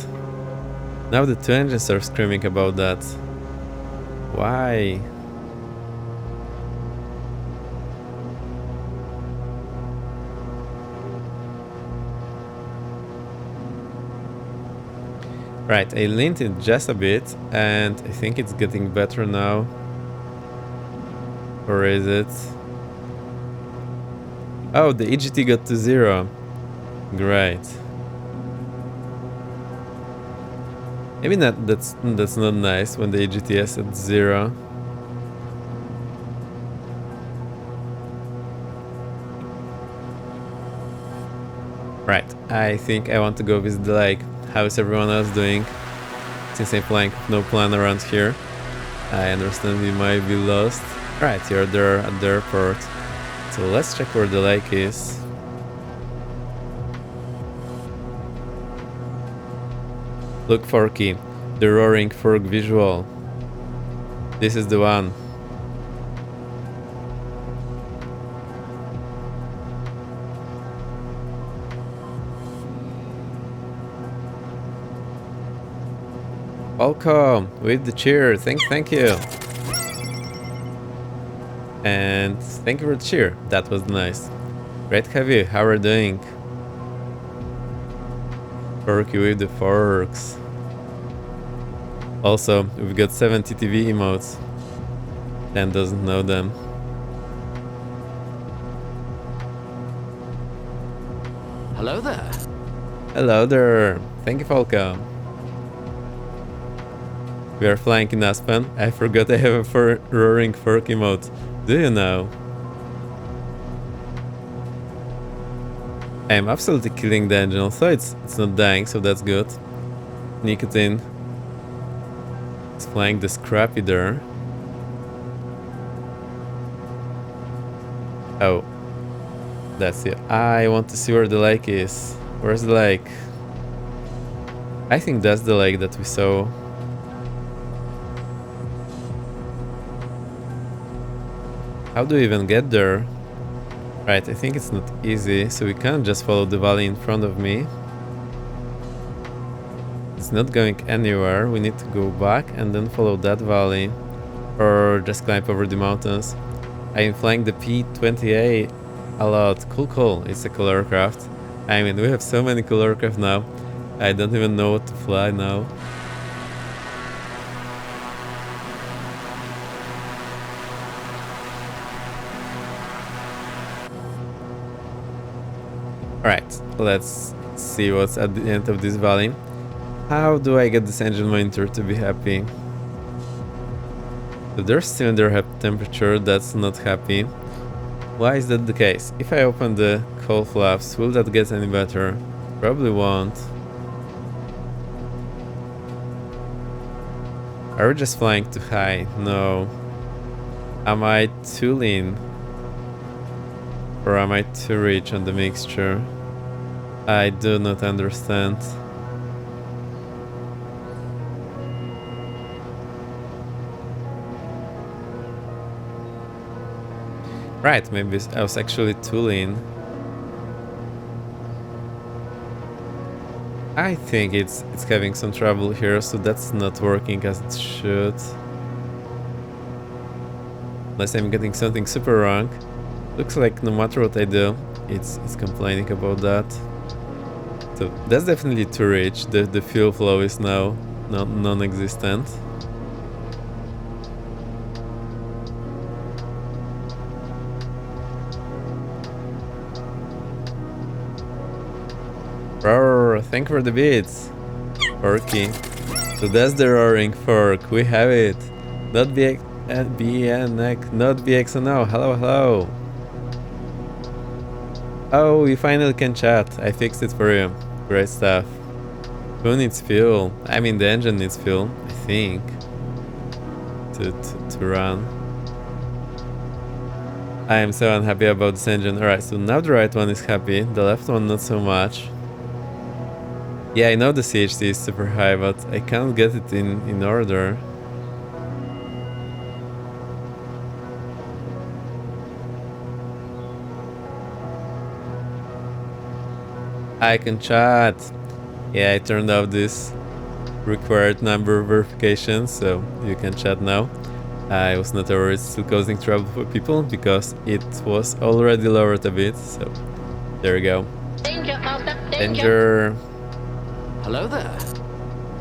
Now the two engines are screaming about that. Why? Right, I leaned it just a bit and I think it's getting better now. Or is it? Oh, the EGT got to 0. Great. Maybe that's not nice when the EGT is at 0. Right, I think I want to go visit the lake. How is everyone else doing? Since I'm flying with no plan around here, I understand we might be lost. Right, you're there at the airport. So let's check where the lake is. Look, Forky, the roaring fork visual. This is the one. Welcome with the cheer. Thank you. And thank you for the cheer. That was nice. Great to have you. How are you doing? Forky with the forks. Also, we've got 7 TTV emotes. Dan doesn't know them. Hello there. Hello there. Thank you, Falco. We are flying in Aspen. I forgot I have a roaring fork emote. Do you know? I am absolutely killing the engine, although it's not dying, so that's good. Nicotine is flying the scrappy there. Oh, that's it. I want to see where the lake is. Where's the lake? I think that's the lake that we saw. How do we even get there? Right, I think it's not easy, so we can't just follow the valley in front of me. It's not going anywhere. We need to go back and then follow that valley. Or just climb over the mountains. I am flying the P-20A a lot. Cool. It's a cool aircraft. I mean, we have so many cool aircraft now. I don't even know what to fly now. Alright, let's see what's at the end of this valley. How do I get this engine monitor to be happy? So there's cylinder temperature that's not happy. Why is that the case? If I open the cowl flaps, will that get any better? Probably won't. Are we just flying too high? No. Am I too lean? Or am I too rich on the mixture? I do not understand. Right, maybe I was actually too lean. I think it's having some trouble here, so that's not working as it should. Unless I'm getting something super wrong. Looks like no matter what I do, it's complaining about that. So that's definitely too rich. The fuel flow is now non-existent. Roar, thank you for the beats. Forky. So that's the roaring fork. We have it. Not BX, BNX, not BXNO. Hello, hello. Oh, we finally can chat. I fixed it for you. Great stuff. Who needs fuel? I mean, the engine needs fuel, I think, to run. I am so unhappy about this engine. Alright, so now the right one is happy, the left one not so much. Yeah, I know the CHC is super high, but I can't get it in order. I can chat. Yeah, I turned off this required number verification, so you can chat now. I was not aware it's still causing trouble for people because it was already lowered a bit, so there we go. Danger, master. Danger. Hello there.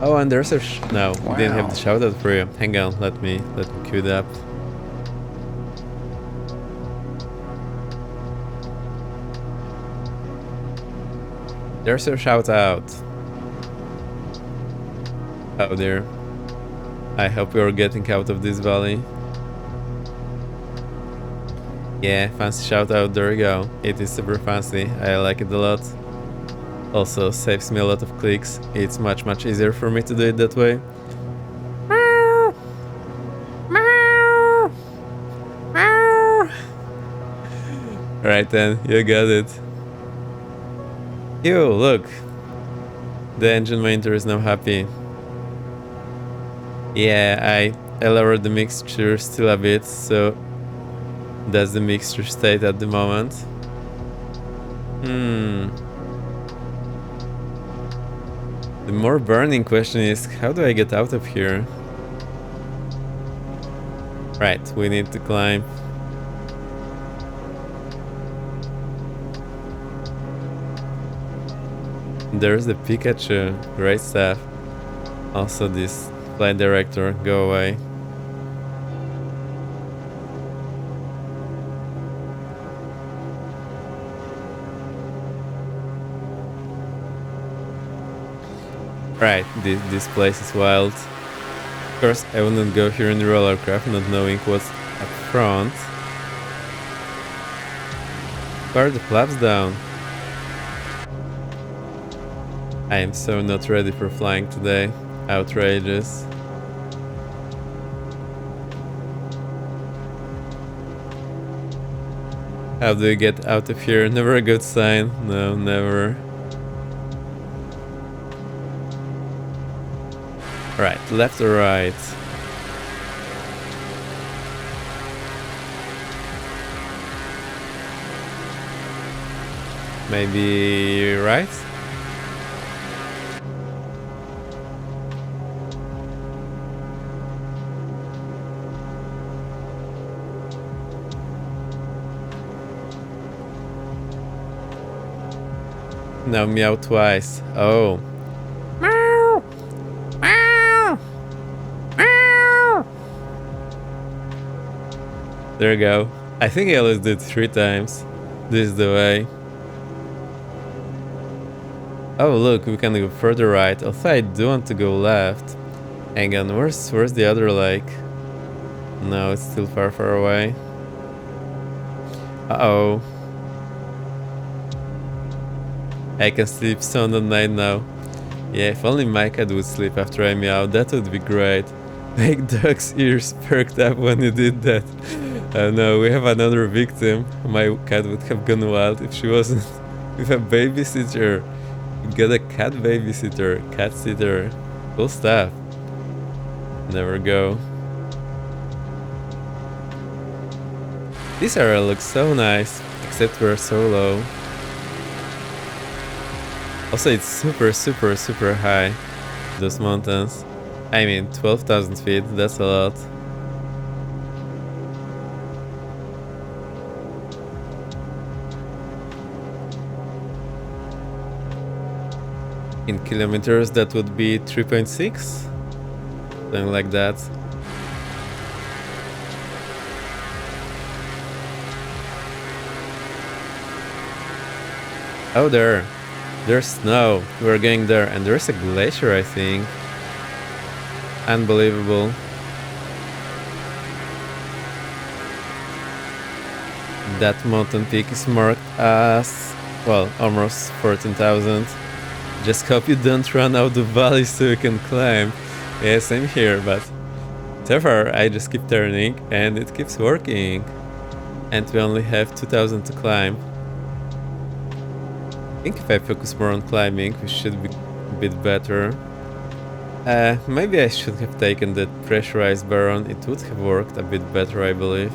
Oh, and there's a no, we didn't have Wow. the shout out for you. Hang on, let me queue it up. There's a shout out. Oh dear. I hope you're getting out of this valley. Yeah, fancy shout out, there we go. It is super fancy, I like it a lot. Also saves me a lot of clicks. It's much easier for me to do it that way. Right then, you got it. Yo, look. The engine maintainer is now happy. Yeah, I lowered the mixture still a bit, so that's the mixture state at the moment. The more burning question is, how do I get out of here? Right, we need to climb. There's the Pikachu, great stuff. Also this flight director, go away. Right, this place is wild. Of course, I wouldn't go here in the rollercraft, not knowing what's up front. Why are the flaps down? I am so not ready for flying today. Outrageous. How do you get out of here? Never a good sign. No, never. Right, left or right? Maybe right? Now meow twice. Oh. Meow. Meow. Meow. There you go. I think I always did 3 times. This is the way. Oh look, we can go further right. Although I do want to go left. Hang on, where's the other lake? No, it's still far away. Uh-oh. I can sleep sound at night now. Yeah, if only my cat would sleep after I meow, that would be great. Make dog's ears perked up when you did that. Oh no, we have another victim. My cat would have gone wild if she wasn't with a babysitter. We got a cat babysitter, cat sitter. Cool stuff. Never go. This area looks so nice, except we're so low. Also, it's super high, those mountains. I mean, 12,000 feet, that's a lot. In kilometers, that would be 3.6? Something like that. Oh, there. There's snow. We're going there, and there's a glacier, I think. Unbelievable. That mountain peak is marked as, well, almost 14,000. Just hope you don't run out the valley so you can climb. Yeah, same here, but so far I just keep turning and it keeps working. And we only have 2,000 to climb. I think if I focus more on climbing, we should be a bit better. Maybe I should have taken that pressurized baron. It would have worked a bit better, I believe.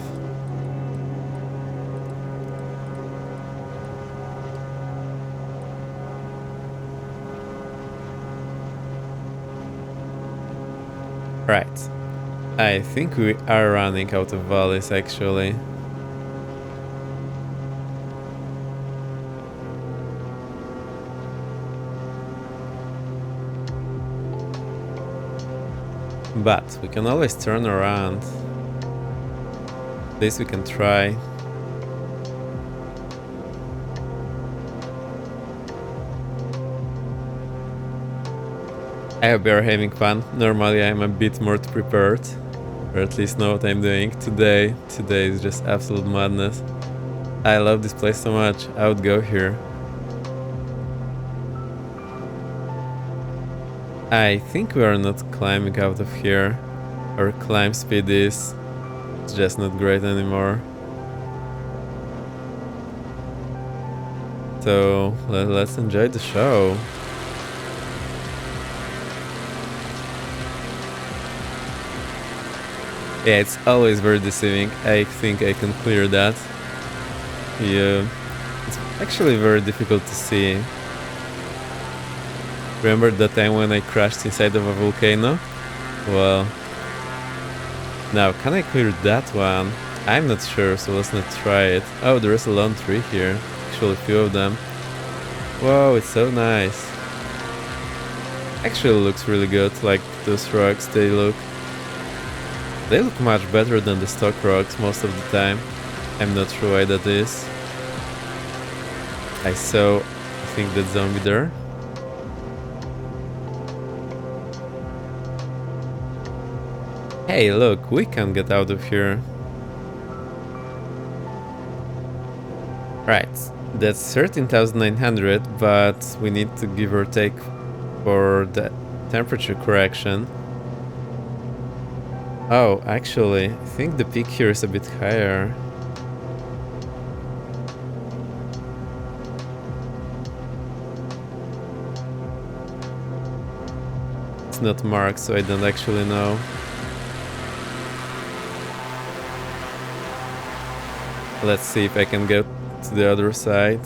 Right. I think we are running out of valleys, actually. But we can always turn around. At least we can try. I hope you are having fun. Normally I'm a bit more prepared, or at least know what I'm doing. Today is just absolute madness. I love this place so much. I would go here. I think we are not climbing out of here. Our climb speed is just not great anymore. So let's enjoy the show. Yeah, it's always very deceiving. I think I can clear that. Yeah, it's actually very difficult to see. Remember that time when I crashed inside of a volcano? Well, now can I clear that one? I'm not sure, so let's not try it. Oh, there is a lone tree here. Actually, a few of them. Whoa, it's so nice. Actually looks really good, like those rocks, they look much better than the stock rocks most of the time. I'm not sure why that is. I think that zombie there. Hey, look, we can get out of here. Right, that's 13,900, but we need to give or take for the temperature correction. Oh, actually, I think the peak here is a bit higher. It's not marked, so I don't actually know. Let's see if I can get to the other side.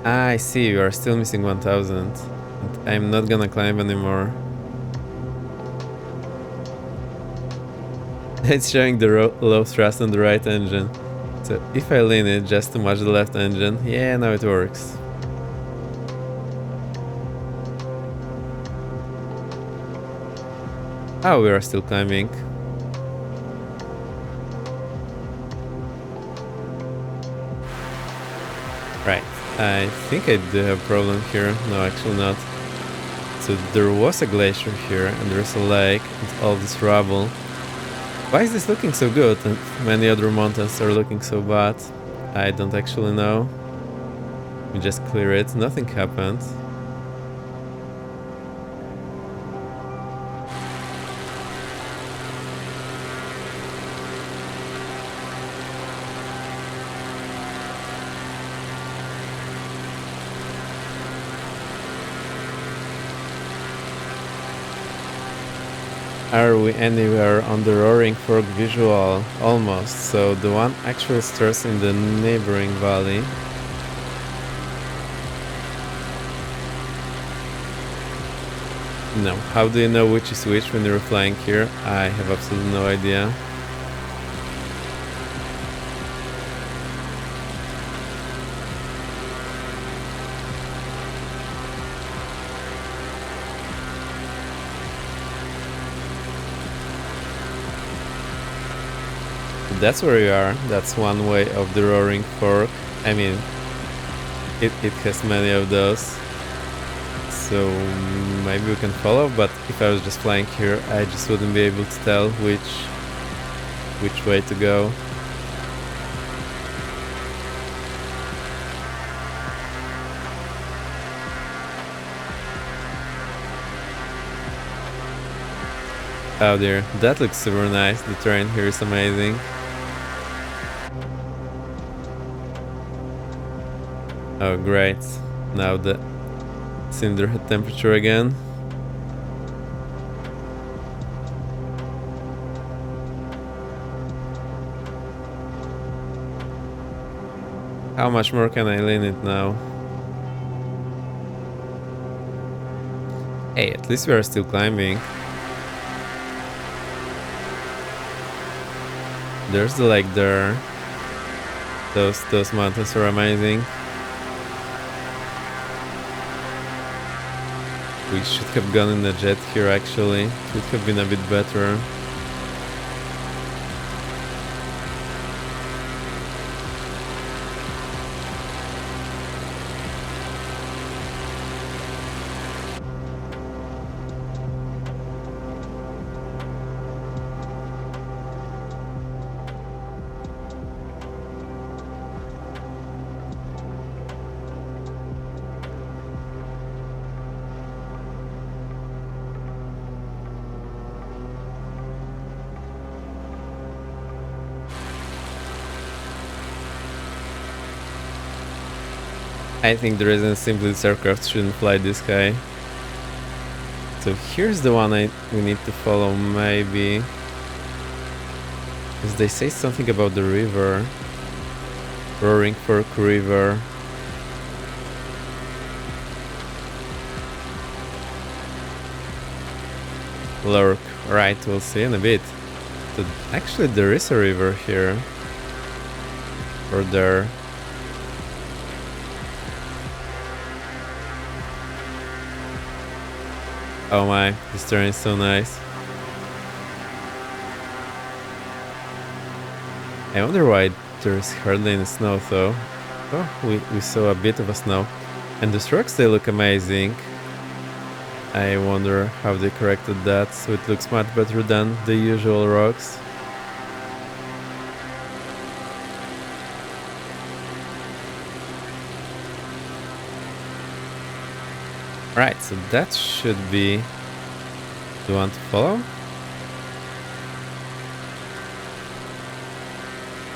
Ah, I see, you are still missing 1,000. And I'm not gonna climb anymore. It's showing the low thrust on the right engine. So if I lean it just to match the left engine, yeah, now it works. Oh, we are still climbing. Right, I think I do have a problem here. No, actually not. So there was a glacier here and there's a lake and all this rubble. Why is this looking so good and many other mountains are looking so bad? I don't actually know. We just clear it, nothing happened. Are we anywhere on the Roaring Fork visual? Almost. So the one actually starts in the neighboring valley. No. How do you know which is which when you're flying here? I have absolutely no idea. That's where we are. That's one way of the Roaring Fork. I mean, it has many of those. So maybe we can follow, but if I was just flying here, I just wouldn't be able to tell which way to go. Oh dear, that looks super nice. The terrain here is amazing. Oh great, now the cylinder had temperature again. How much more can I lean it now? Hey, at least we are still climbing. There's the lake there. Those mountains are amazing. We should have gone in a jet here actually. It would have been a bit better. I think the reason is simply this aircraft shouldn't fly this high. So here's the one we need to follow maybe. Because they say something about the river. Roaring Fork River. Lurk. Right, we'll see in a bit. So actually there is a river here. Or there. Oh my, this terrain is so nice. I wonder why there's hardly any snow though. Oh, we saw a bit of a snow. And the rocks, they look amazing. I wonder how they corrected that, so it looks much better than the usual rocks. Right, so that should be the one to follow.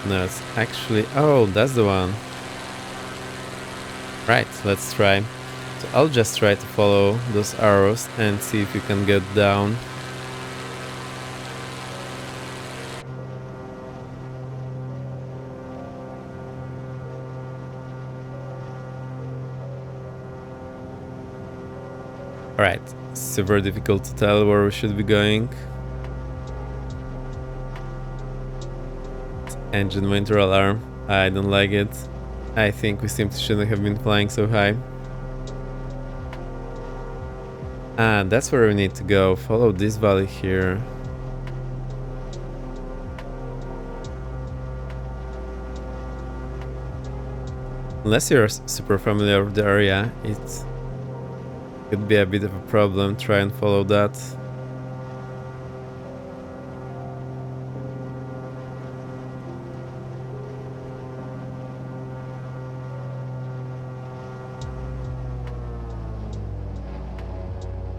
No, it's actually... Oh, that's the one. Right, let's try. So I'll just try to follow those arrows and see if you can get down. Alright, super difficult to tell where we should be going. Engine winter alarm. I don't like it. I think we simply shouldn't have been flying so high. Ah, that's where we need to go. Follow this valley here. Unless you're super familiar with the area, it could be a bit of a problem. Try and follow that.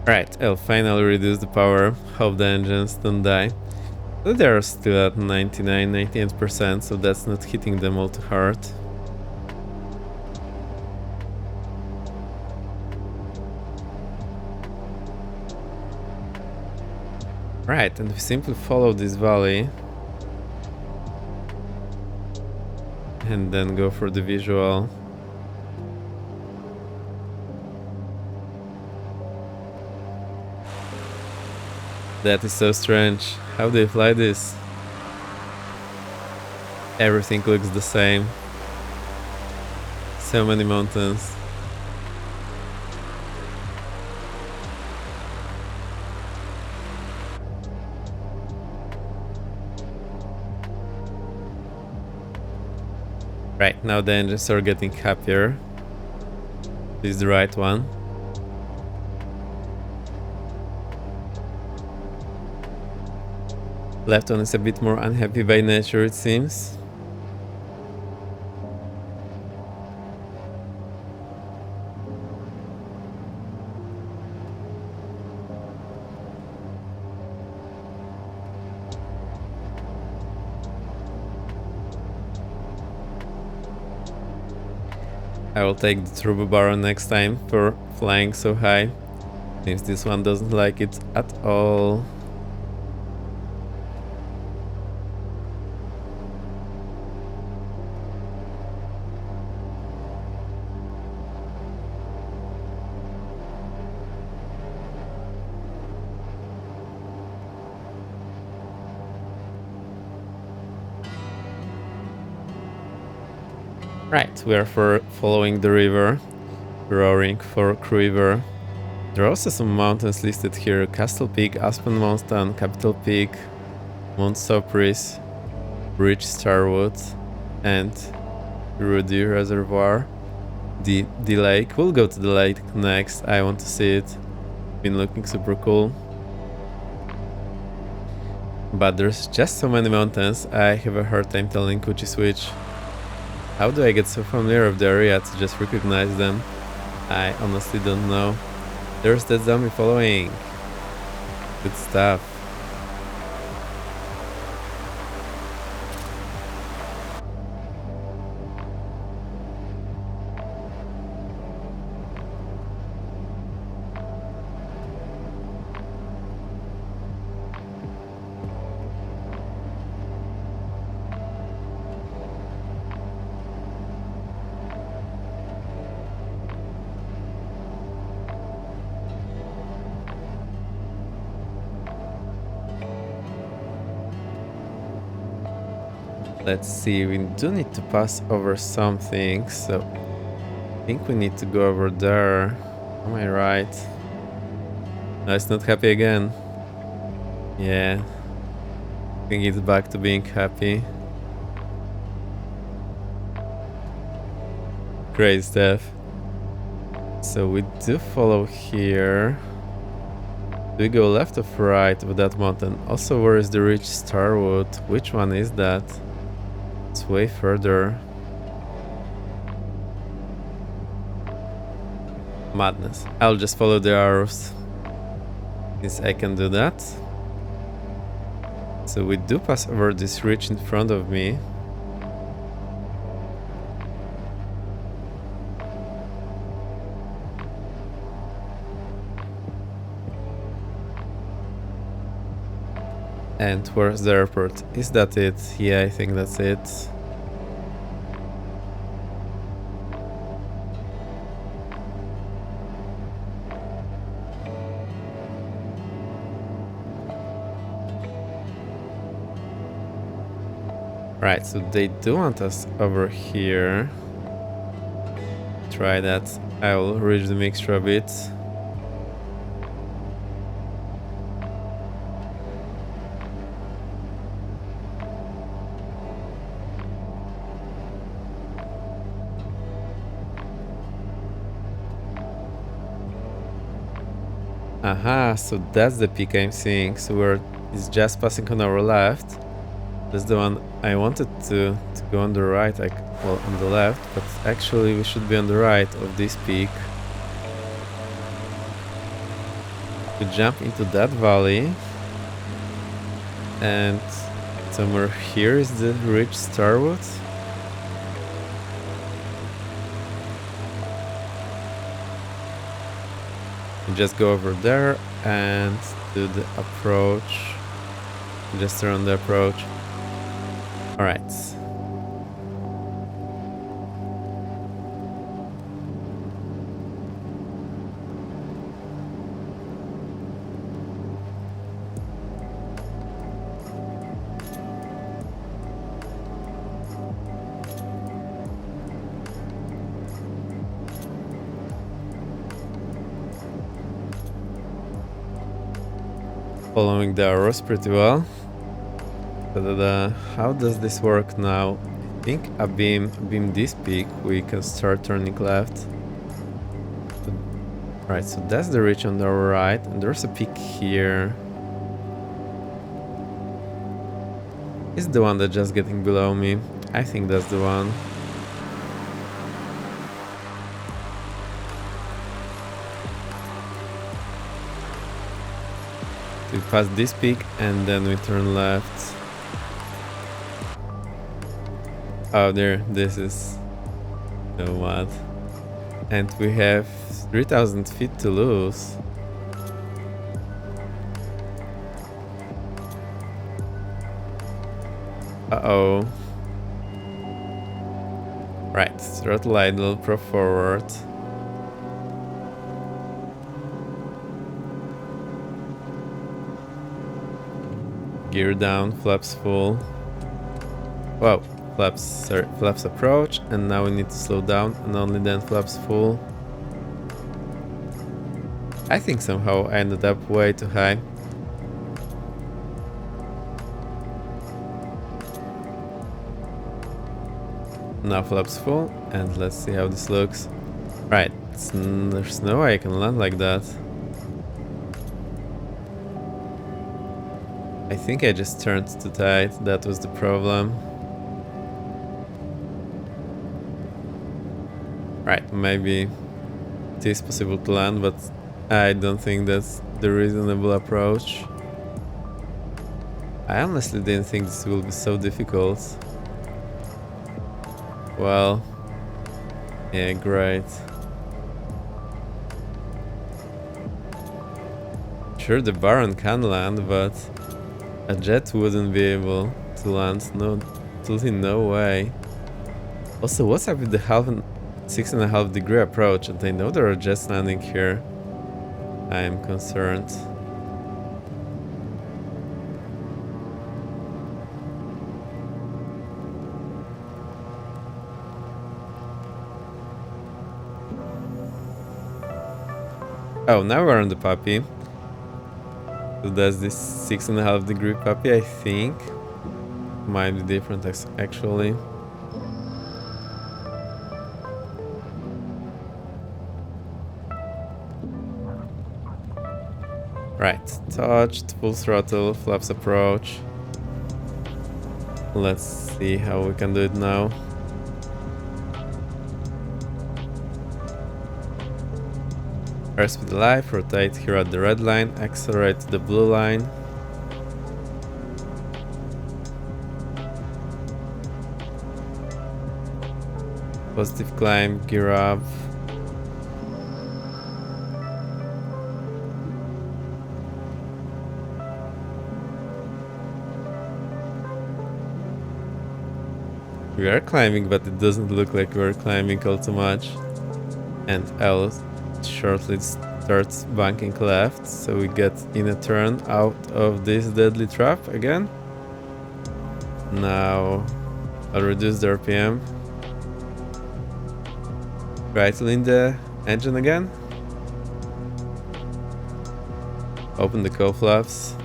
Right, I'll finally reduce the power. Hope the engines don't die. But they are still at 99-98%, so that's not hitting them all too hard. Right, and we simply follow this valley. And then go for the visual. That is so strange. How do you fly this? Everything looks the same. So many mountains. Right, now the engines are getting happier. This is the right one. Left one is a bit more unhappy by nature, it seems. I will take the Turbo Baron next time for flying so high, since this one doesn't like it at all. Right, we are following the river, roaring for River. There are also some mountains listed here: Castle Peak, Aspen Mountain, Capital Peak, Mount Sopris, Bridge Starwood, and Rudy Reservoir. The lake. We'll go to the lake next. I want to see it. Been looking super cool. But there's just so many mountains, I have a hard time telling which is which. How do I get so familiar with the area to just recognize them? I honestly don't know. There's that zombie following. Good stuff. Let's see, we do need to pass over something, so I think we need to go over there. Am I right? No, it's not happy again. Yeah. I think it's back to being happy. Great stuff. So we do follow here. Do we go left or right of that mountain? Also, where is the Ridge Starwood? Which one is that? It's way further. Madness. I'll just follow the arrows, since I can do that. So we do pass over this ridge in front of me. And where's the airport? Is that it? Yeah, I think that's it. Right, so they do want us over here. Try that. I will reach the mixture a bit. Aha, so that's the peak I'm seeing. So it's just passing on our left. That's the one I wanted to go on the right, well, on the left, but actually we should be on the right of this peak. We jump into that valley, and somewhere here is the Ridge Starwood. We just go over there and do the approach. Just around the approach. Alright. Following the arrows pretty well. How does this work now? I think a beam this peak, we can start turning left. Right, so that's the ridge on the right, and there's a peak here. Is the one that's just getting below me? I think that's the one. We pass this peak and then we turn left. Oh, there, this is so what? And we have 3,000 feet to lose. Uh-oh. Right, throttle idle, pro forward. Gear down, flaps full. Wow, flaps approach, and now we need to slow down, and only then flaps full. I think somehow I ended up way too high. Now flaps full, and let's see how this looks. Right, there's no way I can land like that. I think I just turned too tight, that was the problem. Right, maybe it is possible to land, but I don't think that's the reasonable approach. I honestly didn't think this will be so difficult. Well, yeah, great. Sure, the Baron can land, but a jet wouldn't be able to land. No, totally no way. Also, what's up with the 6.5 degree approach? And I know there are jets landing here. I am concerned. Oh, now we're on the puppy. So that's this 6.5 degree puppy, I think. Might be different actually. Right, touched, full throttle, flaps approach. Let's see how we can do it now. Airspeed life, rotate here at the red line, accelerate to the blue line. Positive climb, gear up. We are climbing, but it doesn't look like we're climbing all too much. And L shortly starts banking left, so we get in a turn out of this deadly trap again. Now I'll reduce the RPM. Right, in the engine again. Open the cowl flaps.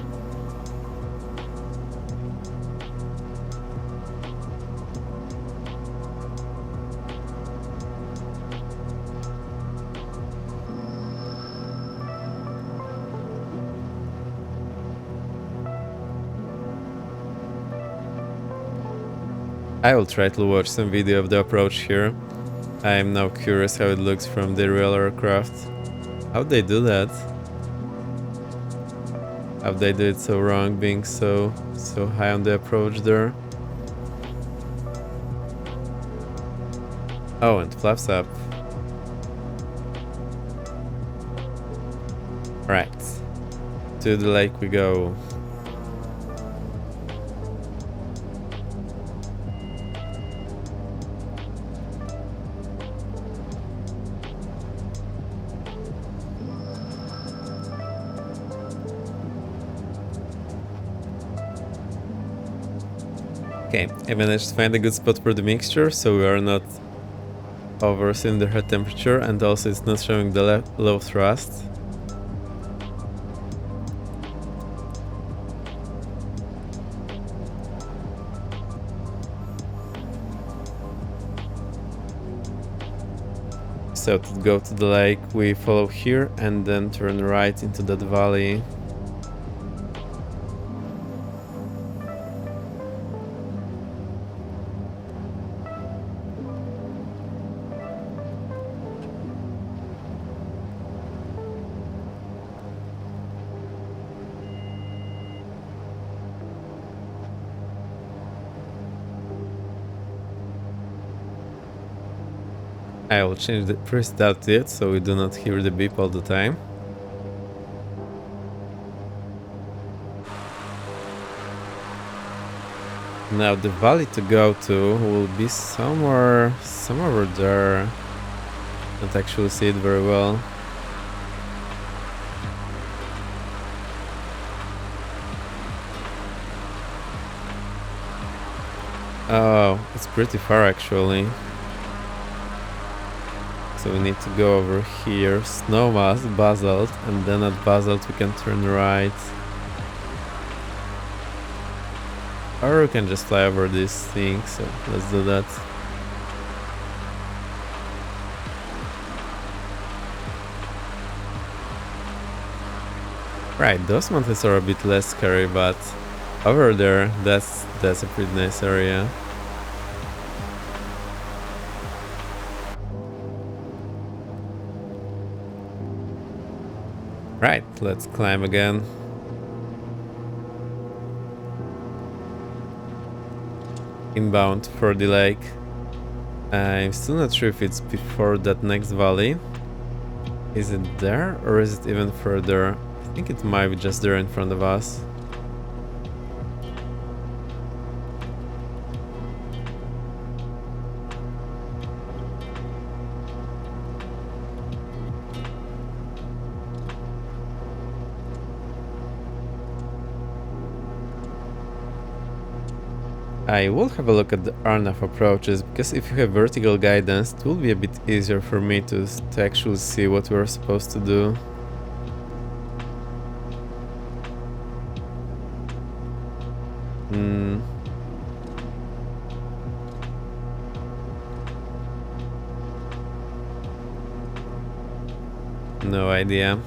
I will try to watch some video of the approach here. I am now curious how it looks from the real aircraft. How'd they do that? How'd they do it so wrong, being so high on the approach there? Oh, and flaps up. Right. To the lake we go. Okay, I managed to find a good spot for the mixture, so we are not over cylinder head temperature, and also it's not showing the low thrust. So to go to the lake, we follow here and then turn right into that valley. I will change the first out it so we do not hear the beep all the time. Now the valley to go to will be somewhere over there. Can't actually see it very well. Oh, it's pretty far actually. So we need to go over here, snowmass, basalt, and then at basalt we can turn right. Or we can just fly over this thing, so let's do that. Right, those mountains are a bit less scary, but over there, that's a pretty nice area. Right, let's climb again. Inbound for the lake. I'm still not sure if it's before that next valley. Is it there or is it even further? I think it might be just there in front of us. I will have a look at the Arnav approaches, because if you have vertical guidance, it will be a bit easier for me to actually see what we're supposed to do. No idea.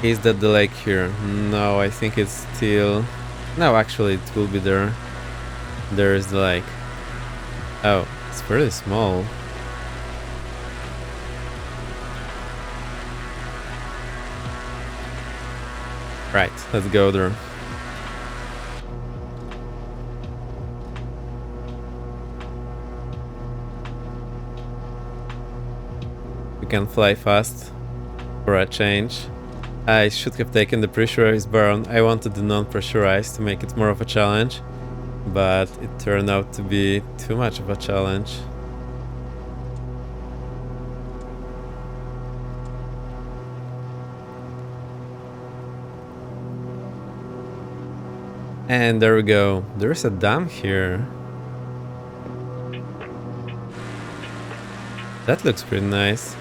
Is that the lake here? No, I think it's still... No, actually it will be there. There is the lake. Oh, it's pretty small. Right, let's go there. We can fly fast for a change. I should have taken the pressurized barrel. I wanted the non-pressurized to make it more of a challenge, but it turned out to be too much of a challenge. And there we go. There's a dam here. That looks pretty nice.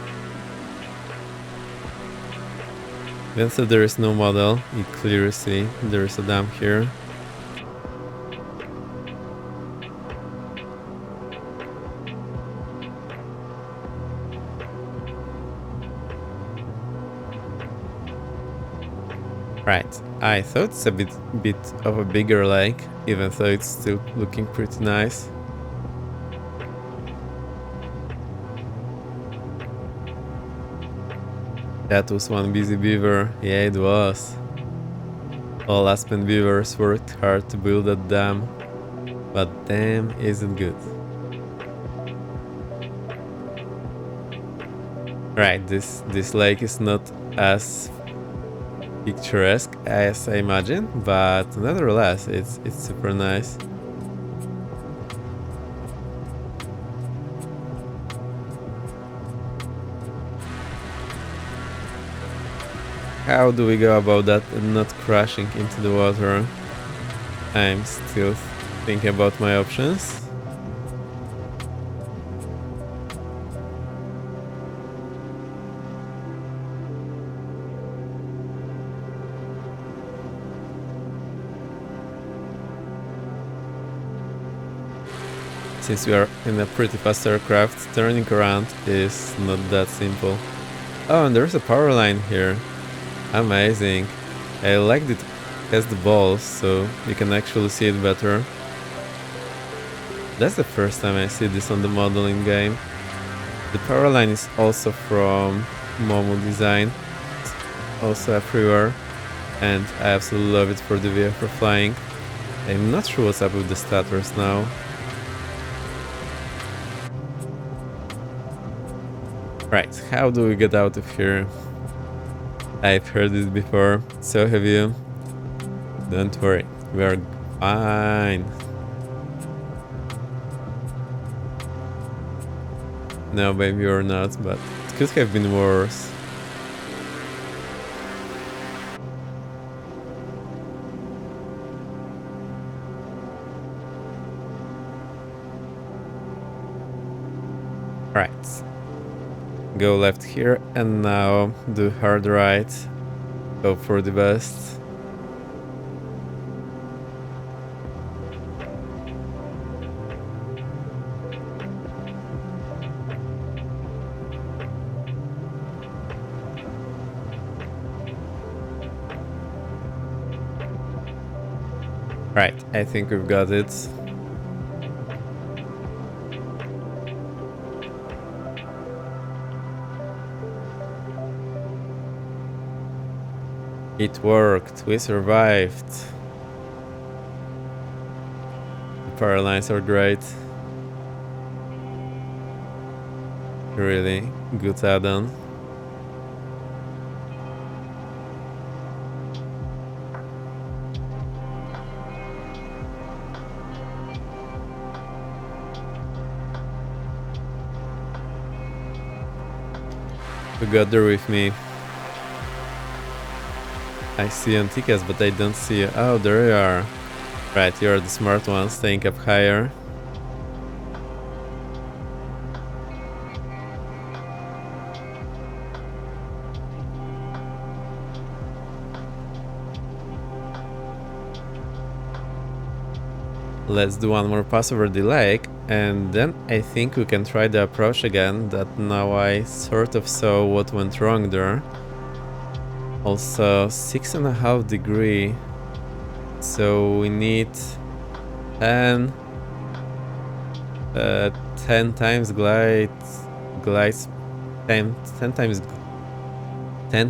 Even though there is no model, you clearly see there is a dam here. Right, I thought it's a bit of a bigger lake, even though it's still looking pretty nice. That was one busy beaver. Yeah, it was. All Aspen beavers worked hard to build that dam, but damn, is it good. Right, this lake is not as picturesque as I imagined, but nevertheless, it's super nice. How do we go about that and not crashing into the water? I'm still thinking about my options. Since we are in a pretty fast aircraft, turning around is not that simple. Oh, and there's a power line here. Amazing. I like it has the balls, so you can actually see it better. That's the first time I see this on the modeling game. The power line is also from Momo Design. It's also everywhere. And I absolutely love it for the VFR flying. I'm not sure what's up with the starters now. Right, how do we get out of here? I've heard this before, so have you. Don't worry, we are fine. No, maybe you're not, but it could have been worse. Right. Go left here and now do hard right. Hope for the best. Right, I think we've got it. It worked, we survived. The power lines are great. Really good add-on. You got there with me. I see Antikas, but I don't see you. Oh, there you are. Right, you're the smart one, staying up higher. Let's do one more pass over the lake, and then I think we can try the approach again, that now I sort of saw what went wrong there. Also, 6.5 degree, so we need 10 times glide 10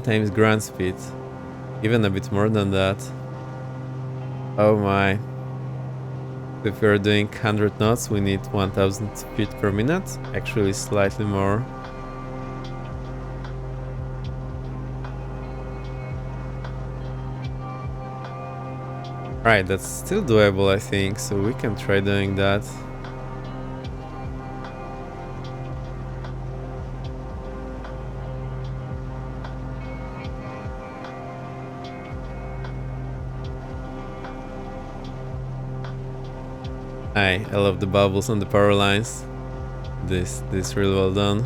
times ground speed, even a bit more than that. Oh my. If we're doing 100 knots, we need 1000 feet per minute, actually slightly more. Right, that's still doable, I think, so we can try doing that. I love the bubbles on the power lines. This really well done.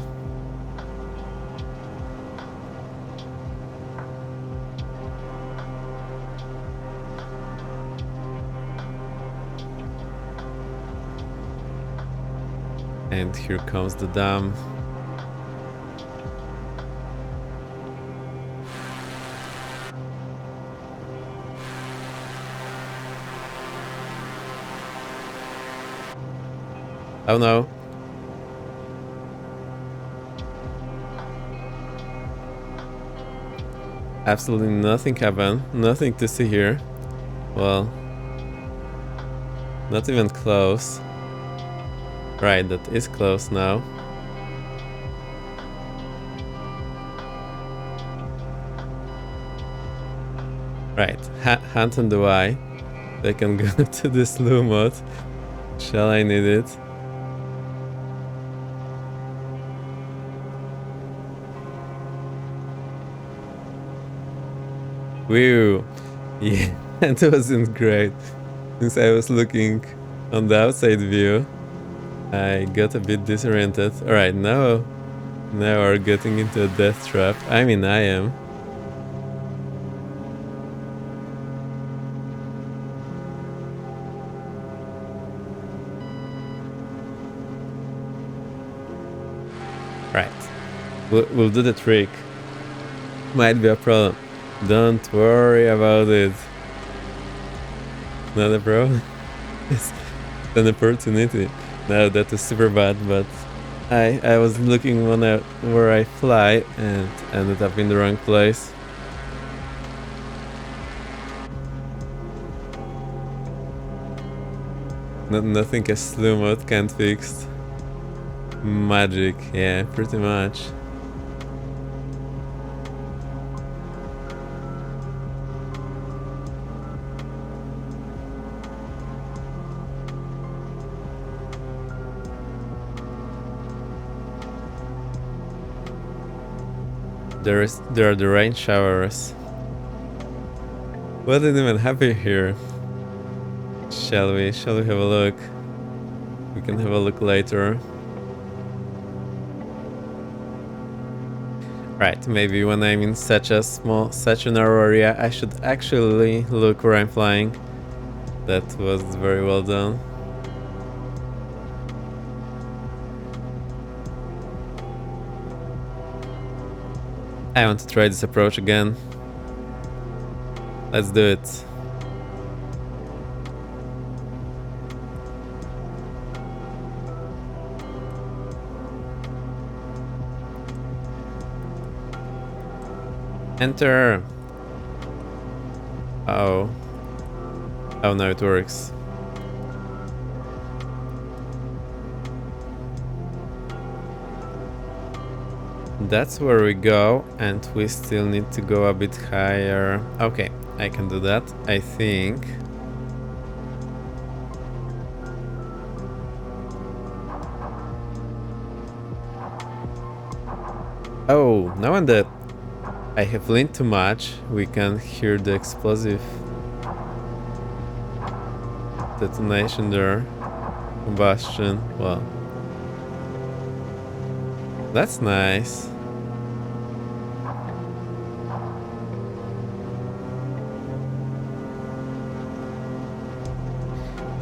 And here comes the dam. Oh no. Absolutely nothing happened. Nothing to see here. Well, not even close. Right, that is close now. Right, hand on the Y. I can go to the slow mode. Shall I need it? Whew. Yeah, it wasn't great. Since I was looking on the outside view, I got a bit disoriented. Alright, now we're getting into a death trap. I mean, I am. We'll do the trick. Might be a problem. Don't worry about it. Not a problem. It's an opportunity. No, that was super bad, but I was looking where I fly and ended up in the wrong place. Nothing a slow mode can't fix. Magic, yeah, pretty much. There are the rain showers. What didn't even happen here? Shall we have a look? We can have a look later. Right, maybe when I'm in such a narrow area, I should actually look where I'm flying. That was very well done. I want to try this approach again. Let's do it. Enter. Oh. Oh, no, it works. That's where we go, and we still need to go a bit higher. Okay, I can do that, I think. Oh, now when I have leaned too much, we can hear the explosive detonation there. Combustion, well. That's nice.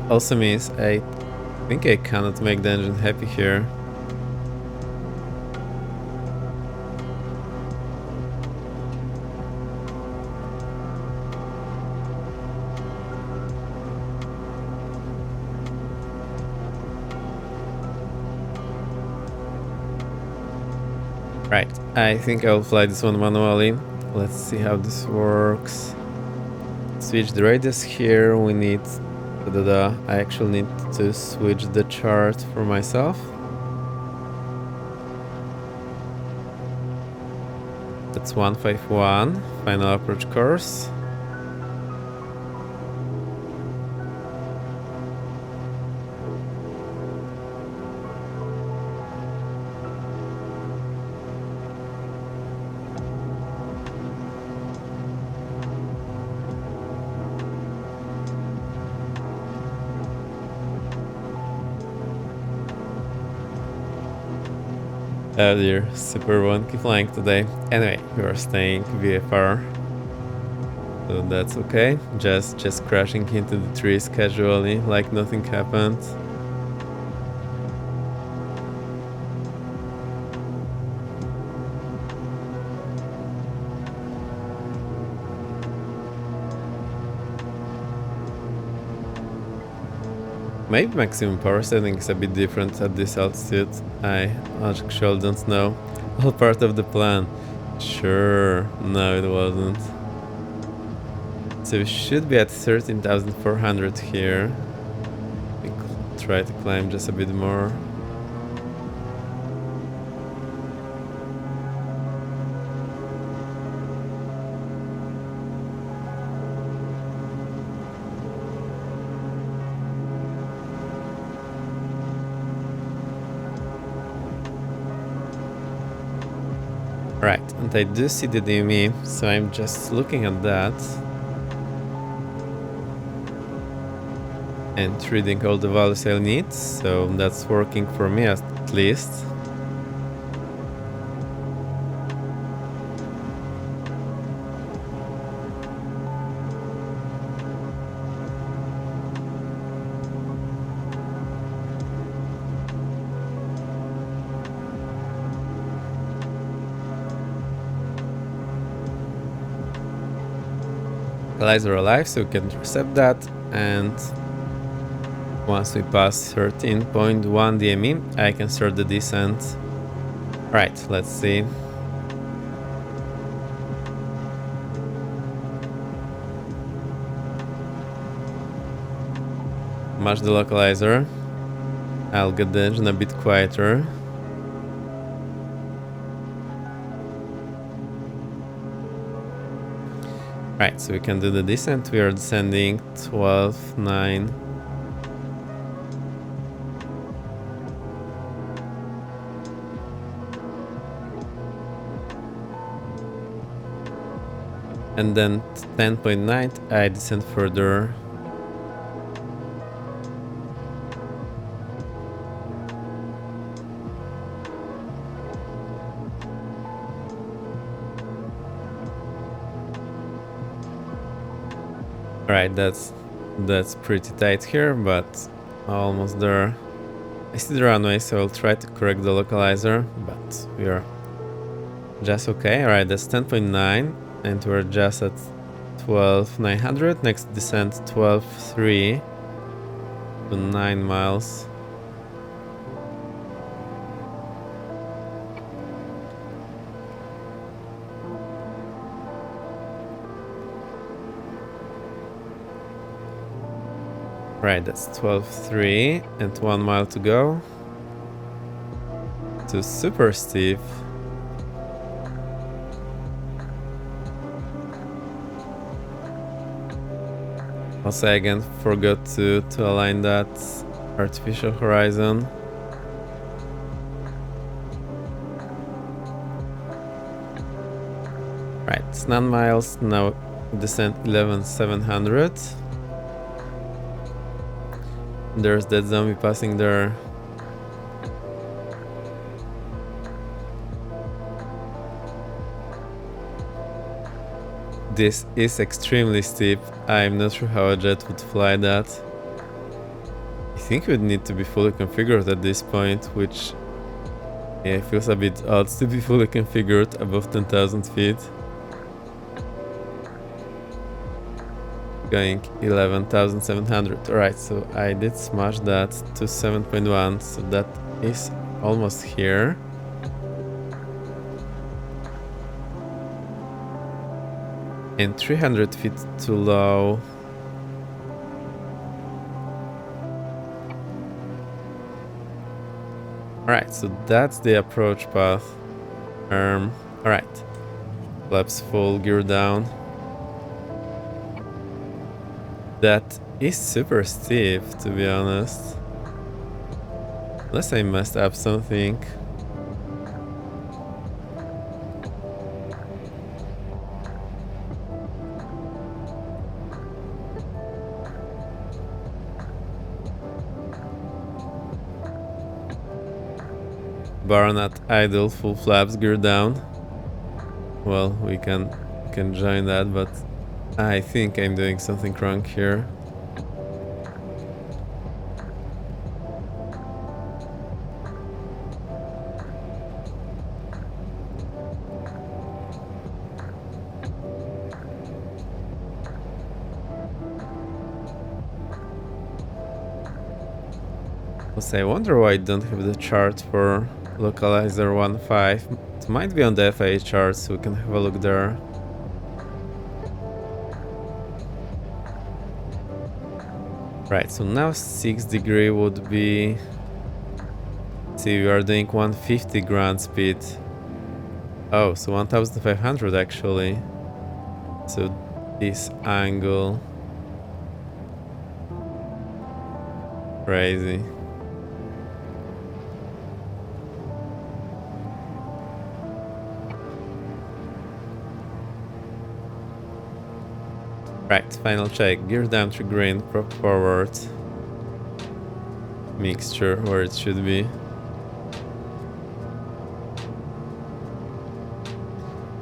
Also means I think I cannot make the engine happy here. Right, I think I'll fly this one manually. Let's see how this works. Switch the radius here. We need... I actually need to switch the chart for myself. That's 151, final approach course. Oh dear, super wonky flying today. Anyway, we are staying VFR. So that's okay. Just crashing into the trees casually, like nothing happened. Maybe maximum power setting is a bit different at this altitude. I actually don't know. All part of the plan. Sure, no it wasn't. So we should be at 13,400 here. We try to climb just a bit more. Right, and I do see the DME, so I'm just looking at that and reading all the values I need, so that's working for me at least. localizer alive, so we can intercept that. And once we pass 13.1 DME, I can start the descent. Right, let's see. Match the localizer. I'll get the engine a bit quieter. Right, so we can do the descent. We are descending 12.9. And then 10.9, I descend further. Right, that's pretty tight here, but almost there. I see the runway, so I'll try to correct the localizer, but we are just okay. Alright, that's 10.9, and we're just at 12,900. Next descent 12.3 to 9 miles. Right, that's 12.3 and 1 mile to go. To super steep. Also, again, forgot to align that artificial horizon. Right, it's 9 miles, now descent 11,700. There's that zombie passing there. This is extremely steep. I'm not sure how a jet would fly that. I think it would need to be fully configured at this point, which feels a bit odd to be fully configured above 10,000 feet. Going 11,700. Alright, so I did smash that to 7.1, so that is almost here. And 300 feet too low. Alright, so that's the approach path. Alright. Flaps full, gear down. That is super steep, to be honest. Unless I messed up something. Bar not idle, full flaps, gear down. Well, we can join that, but I think I'm doing something wrong here. Also, I wonder why I don't have the chart for localizer 1.5. It might be on the FAA chart, so we can have a look there. Right, so now 6 degree would be... See, we are doing 150 ground speed. Oh, so 1500 actually. So this angle... Crazy. Right, final check. Gear down to green, prop forward. Mixture where it should be.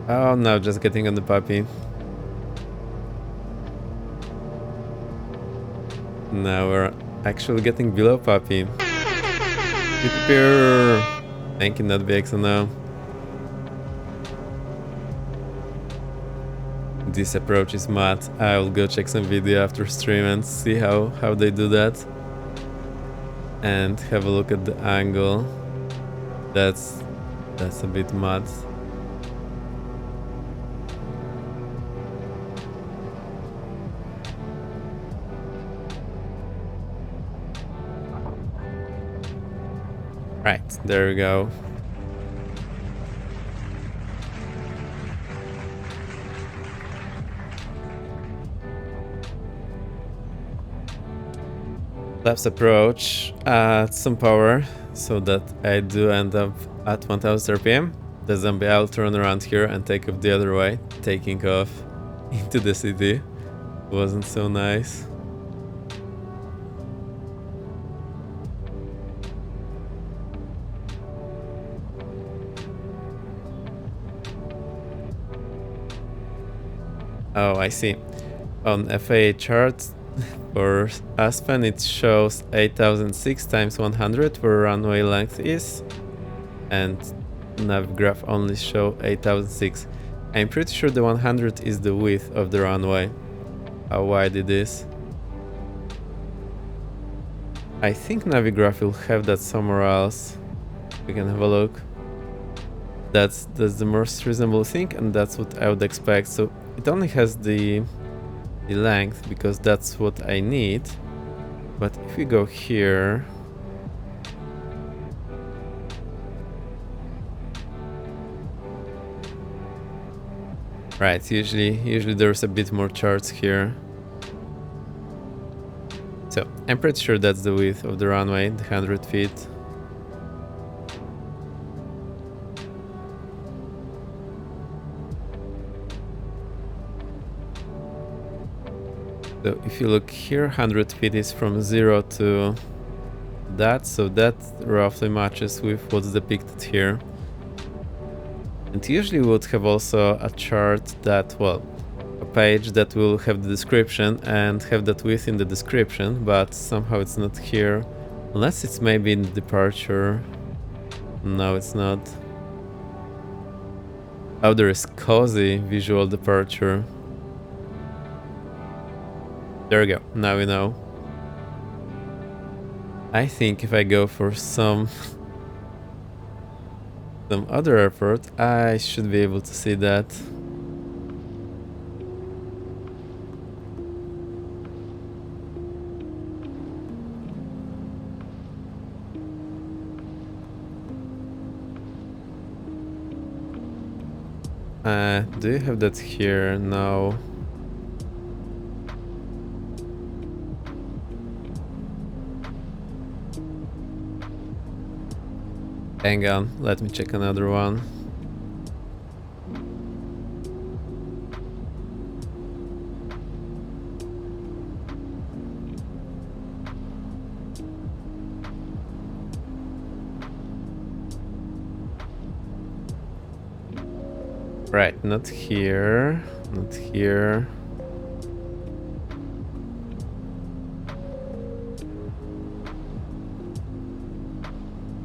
Oh no, just getting on the puppy. Now we're actually getting below puppy. Thank you, not BXNO. this approach is mad. I will go check some video after stream and see how they do that. And have a look at the angle. That's a bit mad. Right, there we go. Left approach at some power so that I do end up at 1000 RPM. The zombie, I'll turn around here and take off the other way, taking off into the city. Wasn't so nice. Oh, I see. On FAA chart for Aspen it shows 8006 times 100 where runway length is, and Navgraph only show 8006. I'm pretty sure the 100 is the width of the runway, how wide it is. I think Navigraph will have that somewhere else. We can have a look. That's the most reasonable thing, and that's what I would expect. So it only has the length because that's what I need. But if we go here, right, usually there's a bit more charts here. So I'm pretty sure that's the width of the runway, the 100 feet. So if you look here, 100 feet is from 0 to that, so that roughly matches with what's depicted here. And usually we would have also a chart that, well, a page that will have the description and have that width in the description, but somehow it's not here. Unless it's maybe in the departure. No, it's not. Oh, there is cozy visual departure. There we go, now we know. I think if I go for some other airport, I should be able to see that. Do you have that here? No. Hang on, let me check another one. Right, not here, not here.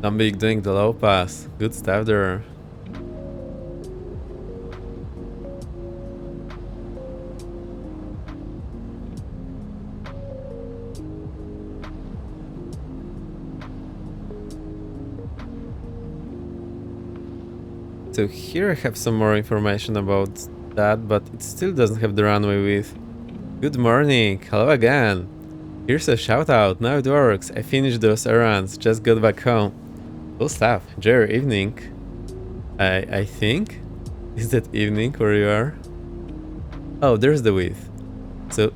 Zombie doing the low pass. Good stuff there. So here I have some more information about that, but it still doesn't have the runway width. Good morning, hello again. Here's a shout out, now it works. I finished those errands, just got back home. Cool stuff, enjoy your evening. I think? Is that evening where you are? Oh, there's the width. So,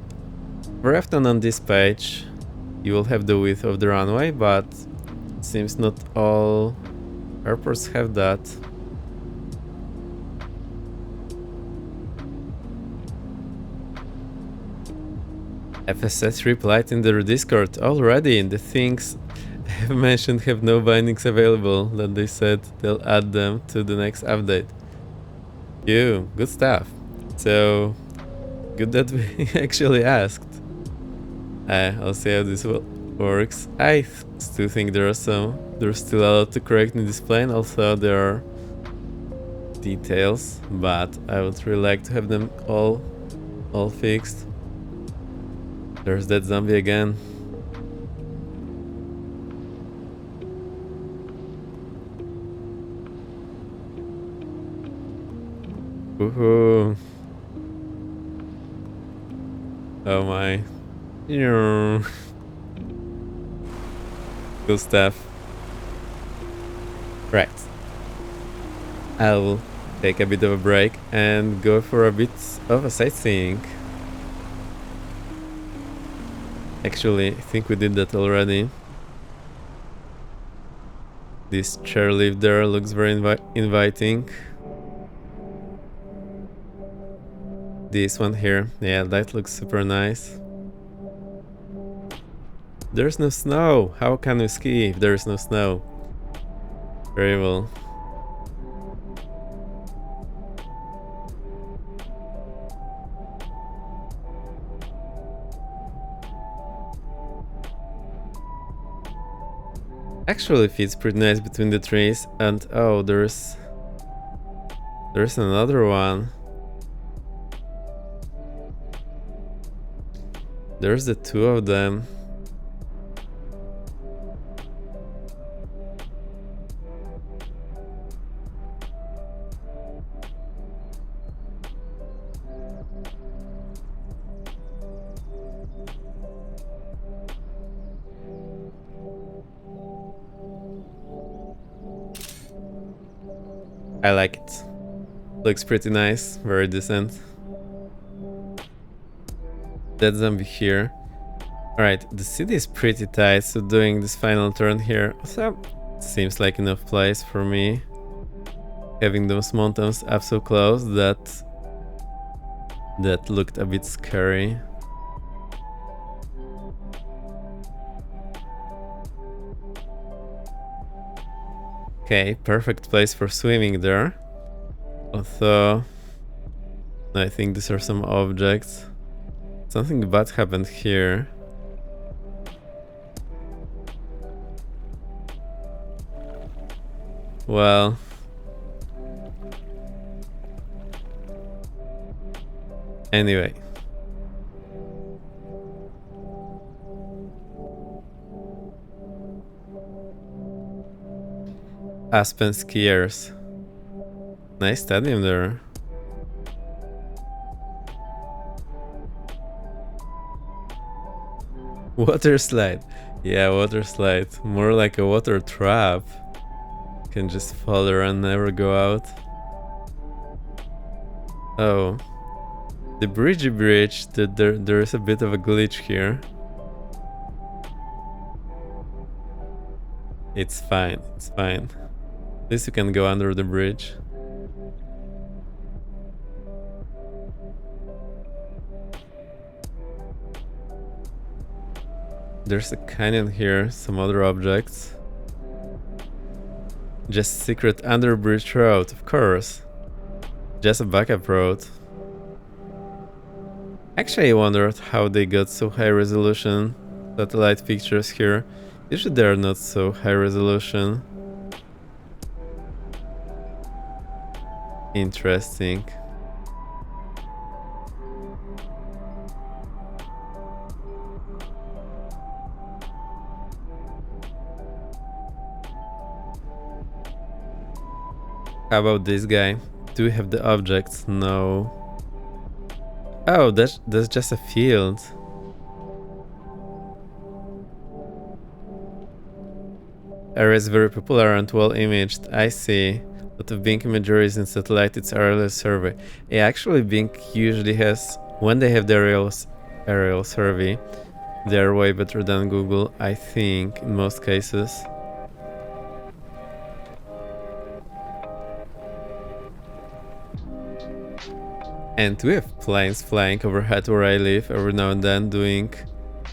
very often on this page, you will have the width of the runway, but it seems not all airports have that. FSS replied in their Discord already. The things I have mentioned have no bindings available, that they said they'll add them to the next update. Good stuff. So, good that we actually asked. I'll see how this works. I still think there's still a lot to correct in this plane, also there are details, but I would really like to have them all All fixed. There's that zombie again. Woohoo! Oh my. Cool stuff. Right. I'll take a bit of a break and go for a bit of a sightseeing. Actually, I think we did that already. This chairlift there looks very inviting. This one here, yeah, that looks super nice. There's no snow! How can we ski if there is no snow? Very well. Actually fits pretty nice between the trees, and oh, there's another one. There's the two of them. I like it. Looks pretty nice, very decent. That zombie here. Alright, the city is pretty tight, so doing this final turn here also seems like enough place for me. Having those mountains up so close, that looked a bit scary. Okay, perfect place for swimming there. Although I think these are some objects. Something bad happened here. Well, anyway. Aspen skiers. Nice stadium there. Water slide. Yeah, water slide. More like a water trap. Can just fall there and never go out. Oh. The bridge. There is a bit of a glitch here. It's fine. It's fine. At least you can go under the bridge. There's a canyon here, some other objects. Just secret underbridge road, of course. Just a backup road. Actually, I wondered how they got so high resolution satellite pictures here. Usually they are not so high resolution. Interesting. How about this guy? Do we have the objects? No. Oh, that's just a field. Area is very popular and well imaged. I see. A lot of Bing imageries in satellite, it's aerial survey. Yeah, actually Bing usually has, when they have the aerial survey, they're way better than Google, I think, in most cases. And we have planes flying overhead where I live every now and then doing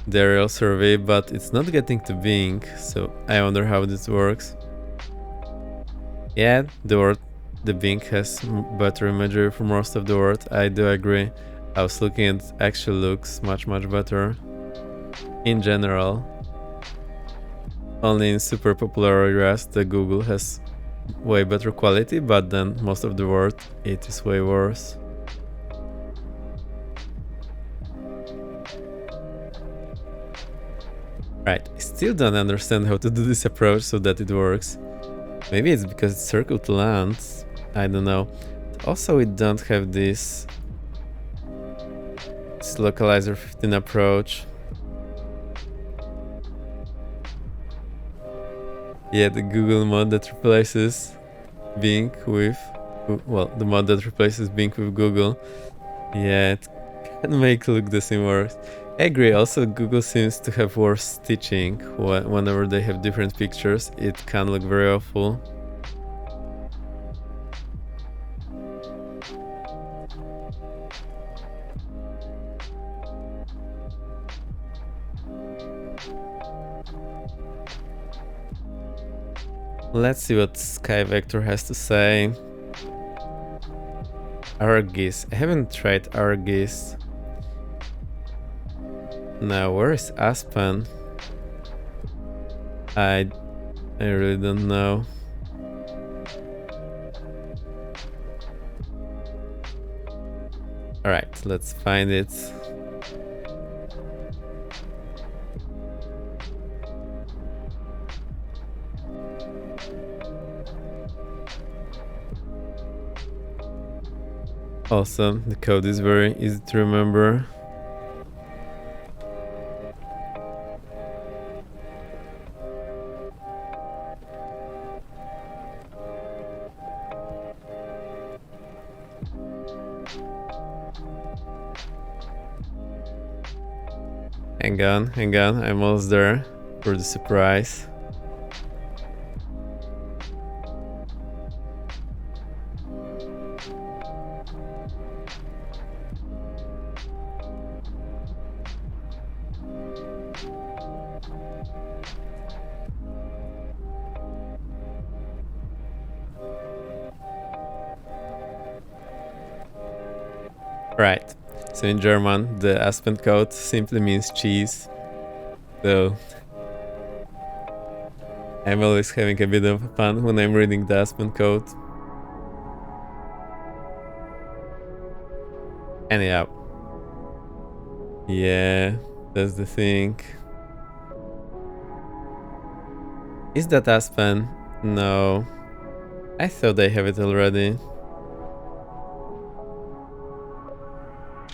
the aerial survey, but it's not getting to Bing, so I wonder how this works. Yeah, the Bing has better imagery for most of the world, I do agree. I was looking and it actually looks much better. In general. Only in super popular areas the Google has way better quality, but then most of the world it is way worse. Right, I still don't understand how to do this approach so that it works. Maybe it's because it's circle to land. I don't know. Also, we don't have this localizer 15 approach. Yeah, the Google mod that replaces Bing with... Well, the mod that replaces Bing with Google. Yeah, it can make look the same worse. I agree, also Google seems to have worse stitching. Whenever they have different pictures, it can look very awful. Let's see what Sky Vector has to say. Argis. I haven't tried Argis. Now, where is Aspen? I really don't know. Alright, let's find it. Awesome, the code is very easy to remember. Hang on, I'm almost there for the surprise. Right, so in German, the Aspen code simply means cheese. So I'm always having a bit of fun when I'm reading the Aspen code. Anyhow. Yeah, that's the thing. Is that Aspen? No. I thought I have it already.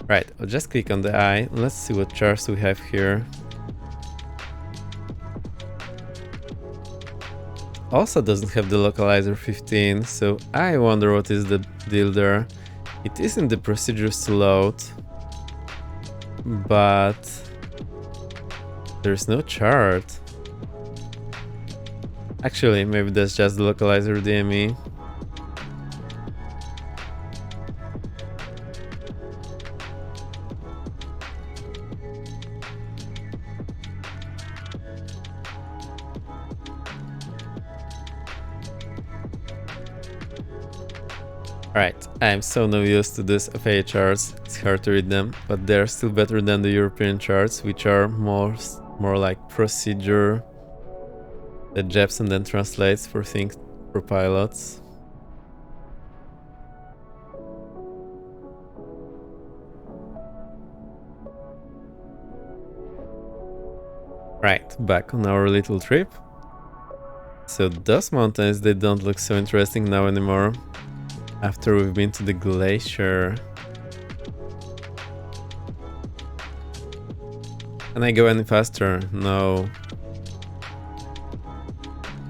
Right, I'll just click on the eye. Let's see what charts we have here. Also doesn't have the localizer 15, so I wonder what is the deal there. It is in the procedures to load, but there's no chart. Actually, maybe that's just the localizer DME. Alright, I'm so not used to these FA charts, it's hard to read them, but they're still better than the European charts, which are more like procedure that Jepson then translates for things for pilots. Right, back on our little trip. So those mountains, they don't look so interesting now anymore. After we've been to the glacier. Can I go any faster? No.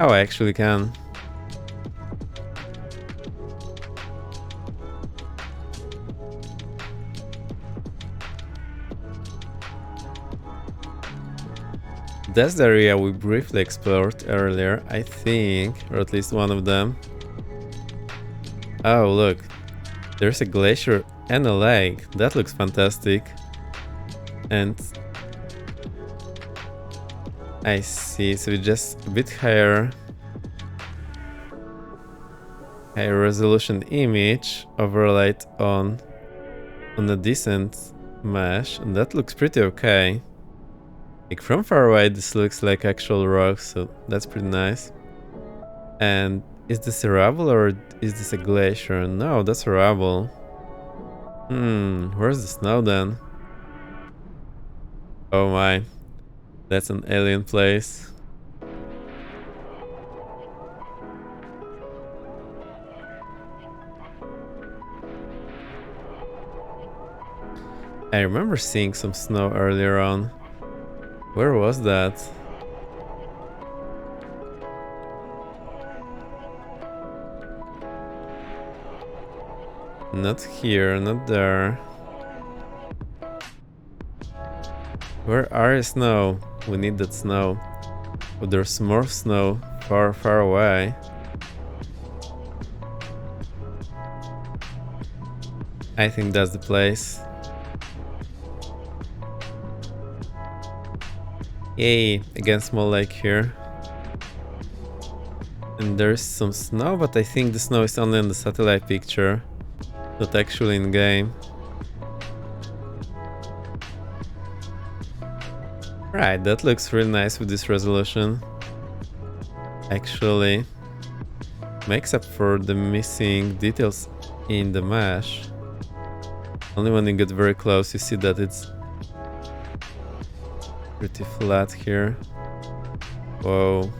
Oh, I actually can. That's the area we briefly explored earlier, I think, or at least one of them. Oh, look, there's a glacier and a lake. That looks fantastic. And I see, so it's just a bit higher resolution image overlaid on a decent mesh, and that looks pretty okay. Like from far away, this looks like actual rock, so that's pretty nice. And is this a rubble or is this a glacier? No, that's a rubble. Where's the snow then? Oh my. That's an alien place. I remember seeing some snow earlier on. Where was that? Not here, not there. Where are you, snow? We need that snow. But there's more snow far, far away. I think that's the place. Yay, again small lake here. And there's some snow, but I think the snow is only in the satellite picture, not actually in game. Right, that looks really nice with this resolution. Actually, makes up for the missing details in the mesh. Only when you get very close you see that it's pretty flat here. Whoa.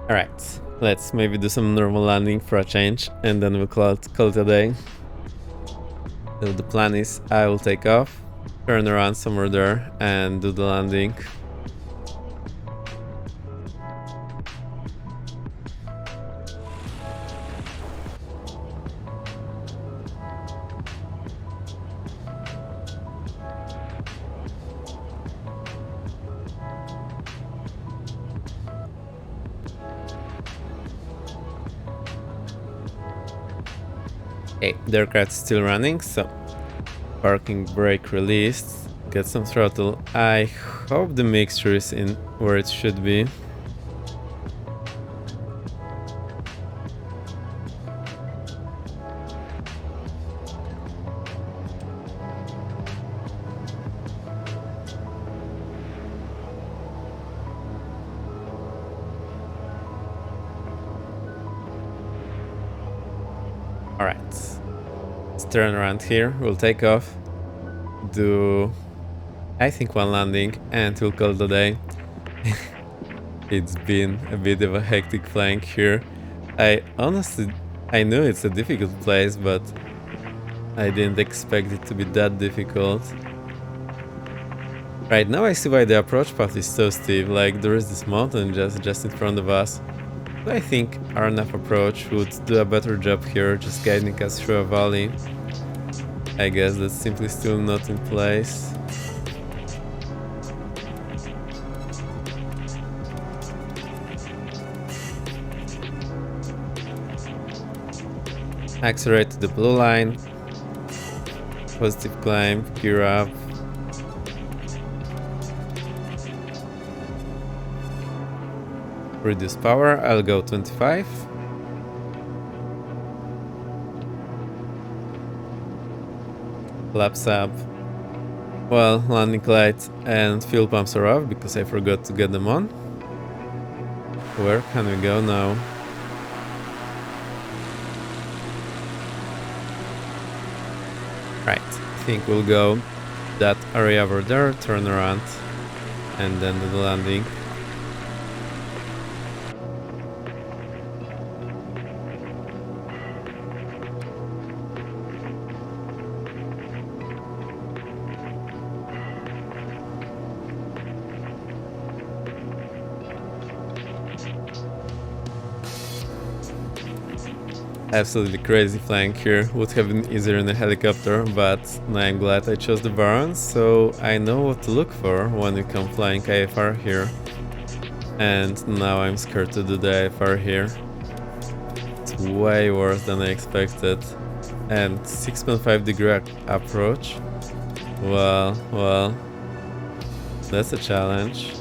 Alright, let's maybe do some normal landing for a change, and then we'll call it a day. So the plan is I will take off, turn around somewhere there, and do the landing. Okay, the aircraft is still running, so parking brake released, get some throttle. I hope the mixture is in where it should be. Alright, let's turn around here, we'll take off, do I think one landing, and we'll call it a day. It's been a bit of a hectic flying here. I knew it's a difficult place, but I didn't expect it to be that difficult. Right now I see why the approach path is so steep, like there is this mountain just in front of us. I think our nav approach would do a better job here, just guiding us through a valley. I guess that's simply still not in place. Accelerate to the blue line. Positive climb, gear up. Reduce power, I'll go 25. Flaps up. Well, landing lights and fuel pumps are off because I forgot to get them on. Where can we go now? Right, I think we'll go that area over there, turn around, and then do the landing. Absolutely crazy flying here. Would have been easier in a helicopter, but I'm glad I chose the Barons, so I know what to look for when you come flying IFR here. And now I'm scared to do the IFR here. It's way worse than I expected. And 6.5 degree approach. Well, that's a challenge.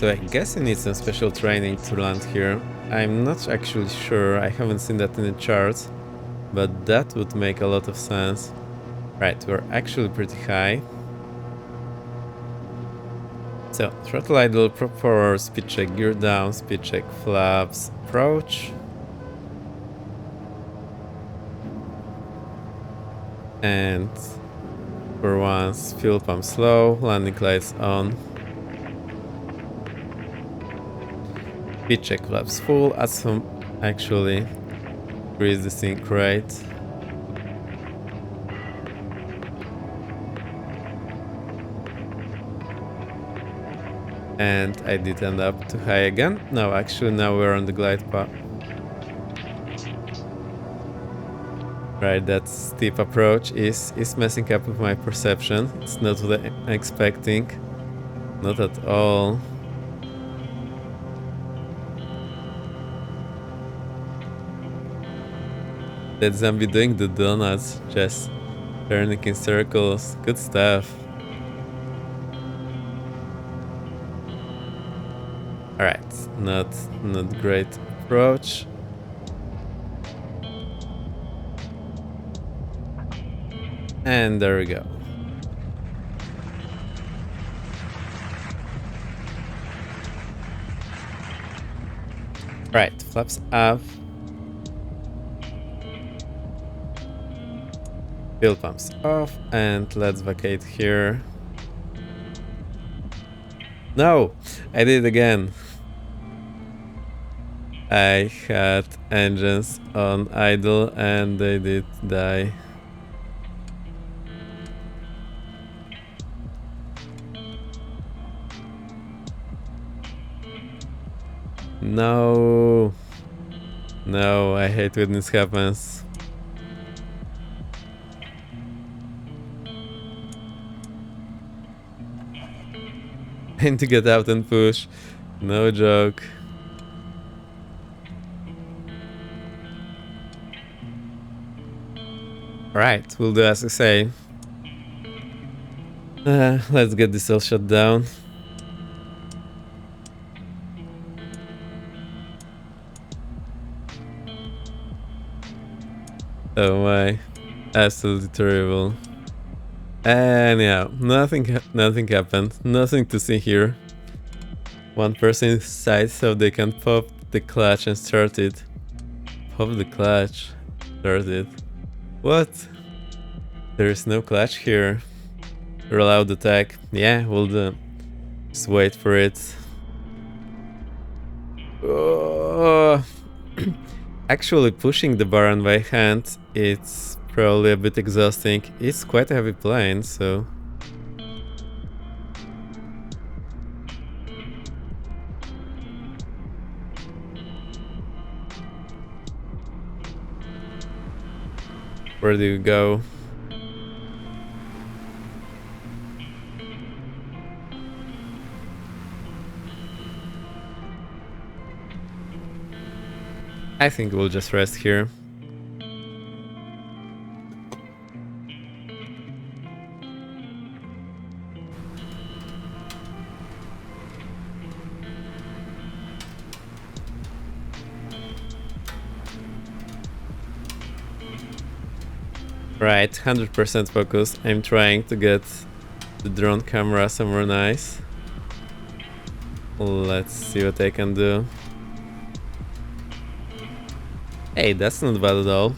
So I guess you need some special training to land here. I'm not actually sure, I haven't seen that in the charts, but that would make a lot of sense. Right, we're actually pretty high. So, throttle idle, prop forward, speed check, gear down, speed check, flaps, approach. And for once, fuel pump slow, landing lights on. Speed check, flaps full, add some, actually, increase the sync rate. And I did end up too high again. No, actually now we're on the glide path. Right, that steep approach is messing up with my perception. It's not what I'm expecting. Not at all. That zombie doing the donuts, just turning in circles. Good stuff. Alright, not great approach. And there we go. Right, flaps up. Fuel pumps off, and let's vacate here. No! I did it again. I had engines on idle and they did die. No. No, I hate when this happens. I need to get out and push. No joke. Right, we'll do as I say. Let's get this all shut down. Oh my, absolutely terrible. And yeah, nothing happened. Nothing to see here. One person inside so they can pop the clutch and start it. Pop the clutch, start it. What? There is no clutch here. Roll out the tag. Yeah, we'll do. Just wait for it. Oh. Actually, pushing the Baron by hand, it's probably a bit exhausting. It's quite a heavy plane, so. Where do you go? I think we'll just rest here. Right, 100% focus. I'm trying to get the drone camera somewhere nice. Let's see what I can do. Hey, that's not bad at all.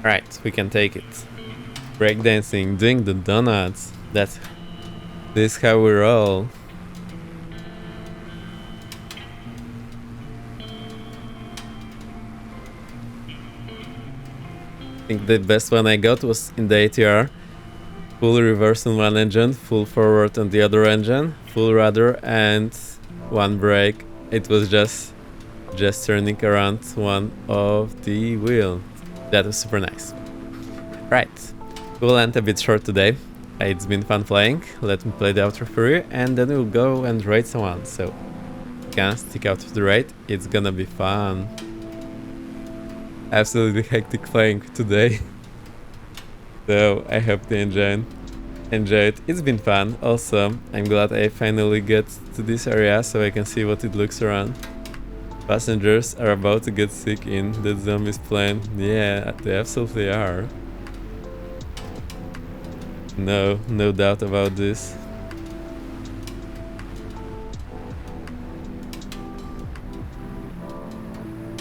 Right, we can take it. Breakdancing, doing the donuts. This is how we roll. I think the best one I got was in the ATR. Full reverse on one engine, full forward on the other engine, full rudder and one brake. It was just turning around one of the wheel. That was super nice. Right, we'll end a bit short today. It's been fun playing. Let me play the outro for you and then we'll go and raid someone. So, can stick out to the raid. It's gonna be fun. Absolutely hectic playing today. So I hope you enjoyed. It's been fun. Also, I'm glad I finally get to this area so I can see what it looks around. Passengers are about to get sick in that zombies plane. Yeah, they absolutely are. No doubt about this.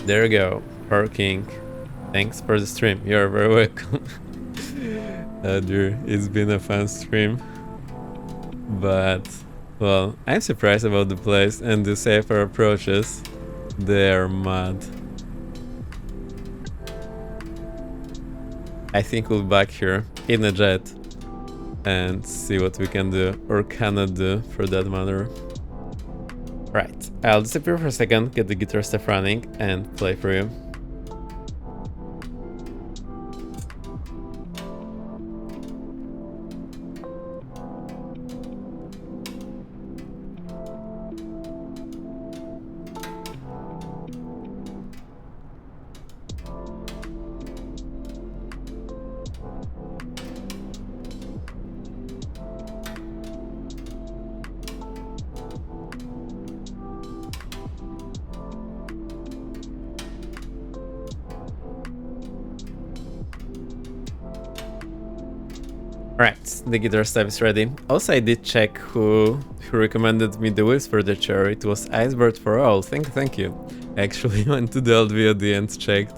There you go. Parking. Thanks for the stream. You're very welcome. Dear, it's been a fun stream. But, well, I'm surprised about the place and the safer approaches. They're mad. I think we'll be back here in a jet and see what we can do or cannot do for that matter. Right, I'll disappear for a second, get the guitar stuff running and play for you. Right, the guitar stuff is ready. Also, I did check who recommended me the wheels for the chair. It was Icebird for all. Thank you. I actually went to the old VOD and checked.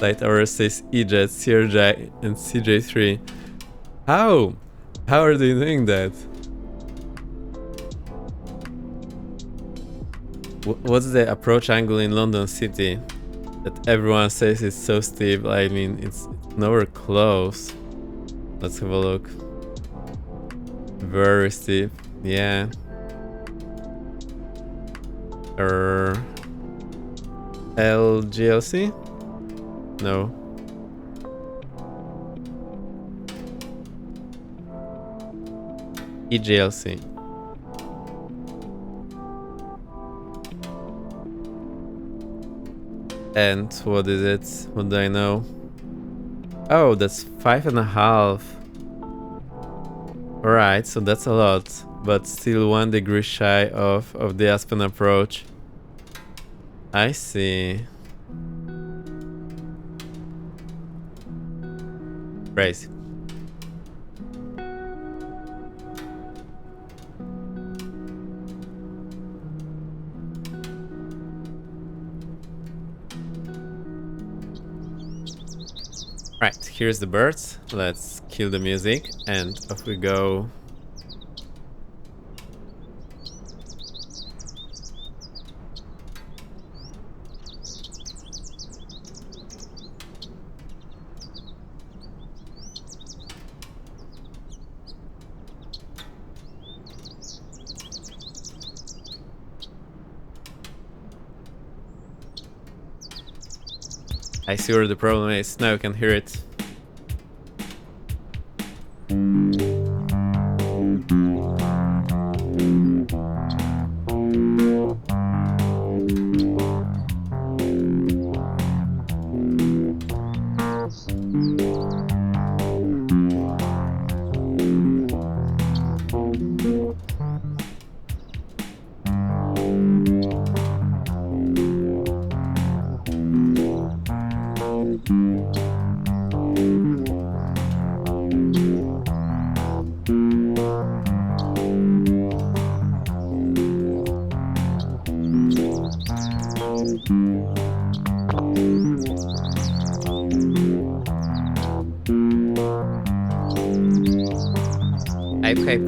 Light Hour says EJet, CRJ, and CJ3. How? How are they doing that? What's the approach angle in London City that everyone says is so steep? I mean, it's nowhere close. Let's have a look. Very steep, yeah. LGLC? No. EGLC. And what is it? What do I know? Oh, that's 5.5. Alright, so that's a lot, but still 1 degree shy of the Aspen approach. I see. Crazy. Right, here's the birds. Let's kill the music and off we go. I see where the problem is. Now you can hear it.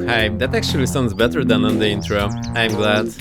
Hype. That actually sounds better than on the intro. I'm glad.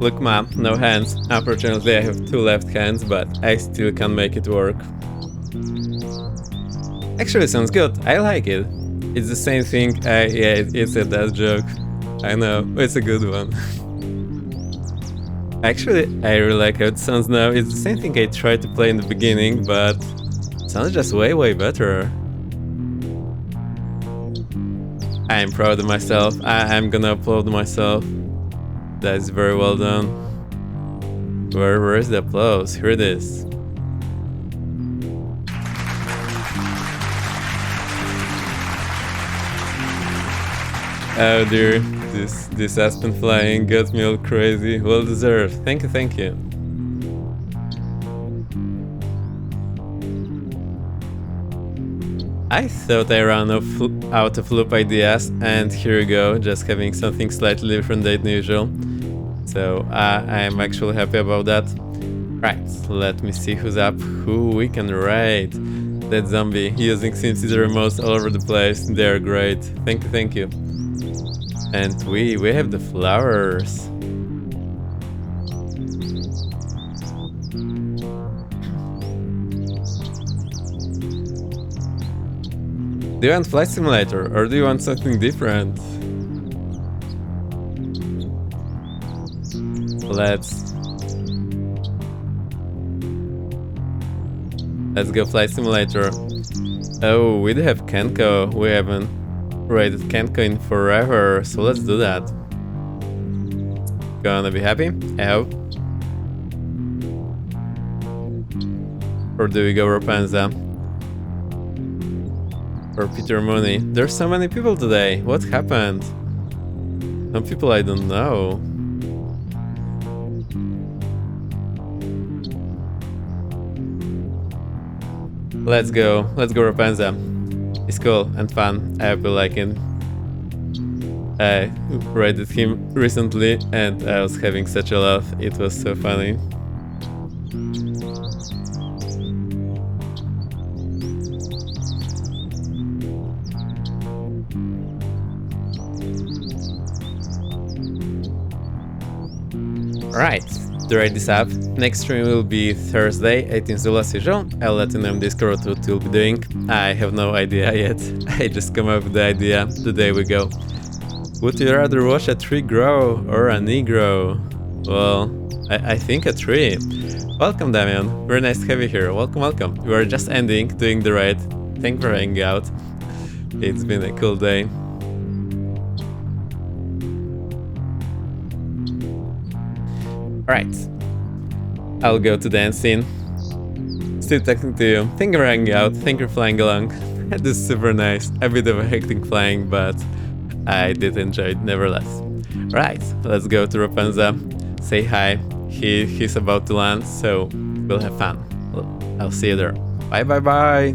Look, mom, no hands. Unfortunately, I have 2 left hands, but I still can make it work. Actually, sounds good. I like it. It's the same thing. Yeah, it's a dad joke. I know, it's a good one. Actually, I really like how it sounds now. It's the same thing I tried to play in the beginning, but it sounds just way better. I'm proud of myself. I'm gonna applaud myself. That's very well done. Where is the applause? Here it is. Oh dear, this Aspen flying got me all crazy. Well deserved. Thank you. I thought I ran out of loop ideas, and here you go, just having something slightly different than usual. So I'm actually happy about that. Right, let me see who's up, who we can raid. That zombie using SimCity remotes all over the place. They're great. Thank you. And we have the flowers. Do you want Flight Simulator or do you want something different? Let's go Flight Simulator. Oh, we do have Kenko. We haven't raided Kenko in forever, so let's do that. Gonna be happy? I hope. Or do we go Rapunzel? Or Peter Mooney? There's so many people today. What happened? Some people I don't know. Let's go Rapunzel. It's cool and fun. I hope you like it. I raided him recently and I was having such a laugh. It was so funny. Right, to write this up, next stream will be Thursday, 18th July as usual. I'll let you know in Discord what we'll be doing. I have no idea yet. I just come up with the idea the day we go. Would you rather watch a tree grow or a knee grow? Well, I think a tree. Welcome, Damian. Very nice to have you here. Welcome. We are just ending, doing the raid. Thanks for hanging out. It's been a cool day. Right, I'll go to dancing. Still talking to you. Thank you for hanging out. Thank you for flying along. This is super nice. A bit of a hectic flying, but I did enjoy it nevertheless. Right, let's go to Rapunzel. Say hi. He's about to land, so we'll have fun. I'll see you there. Bye.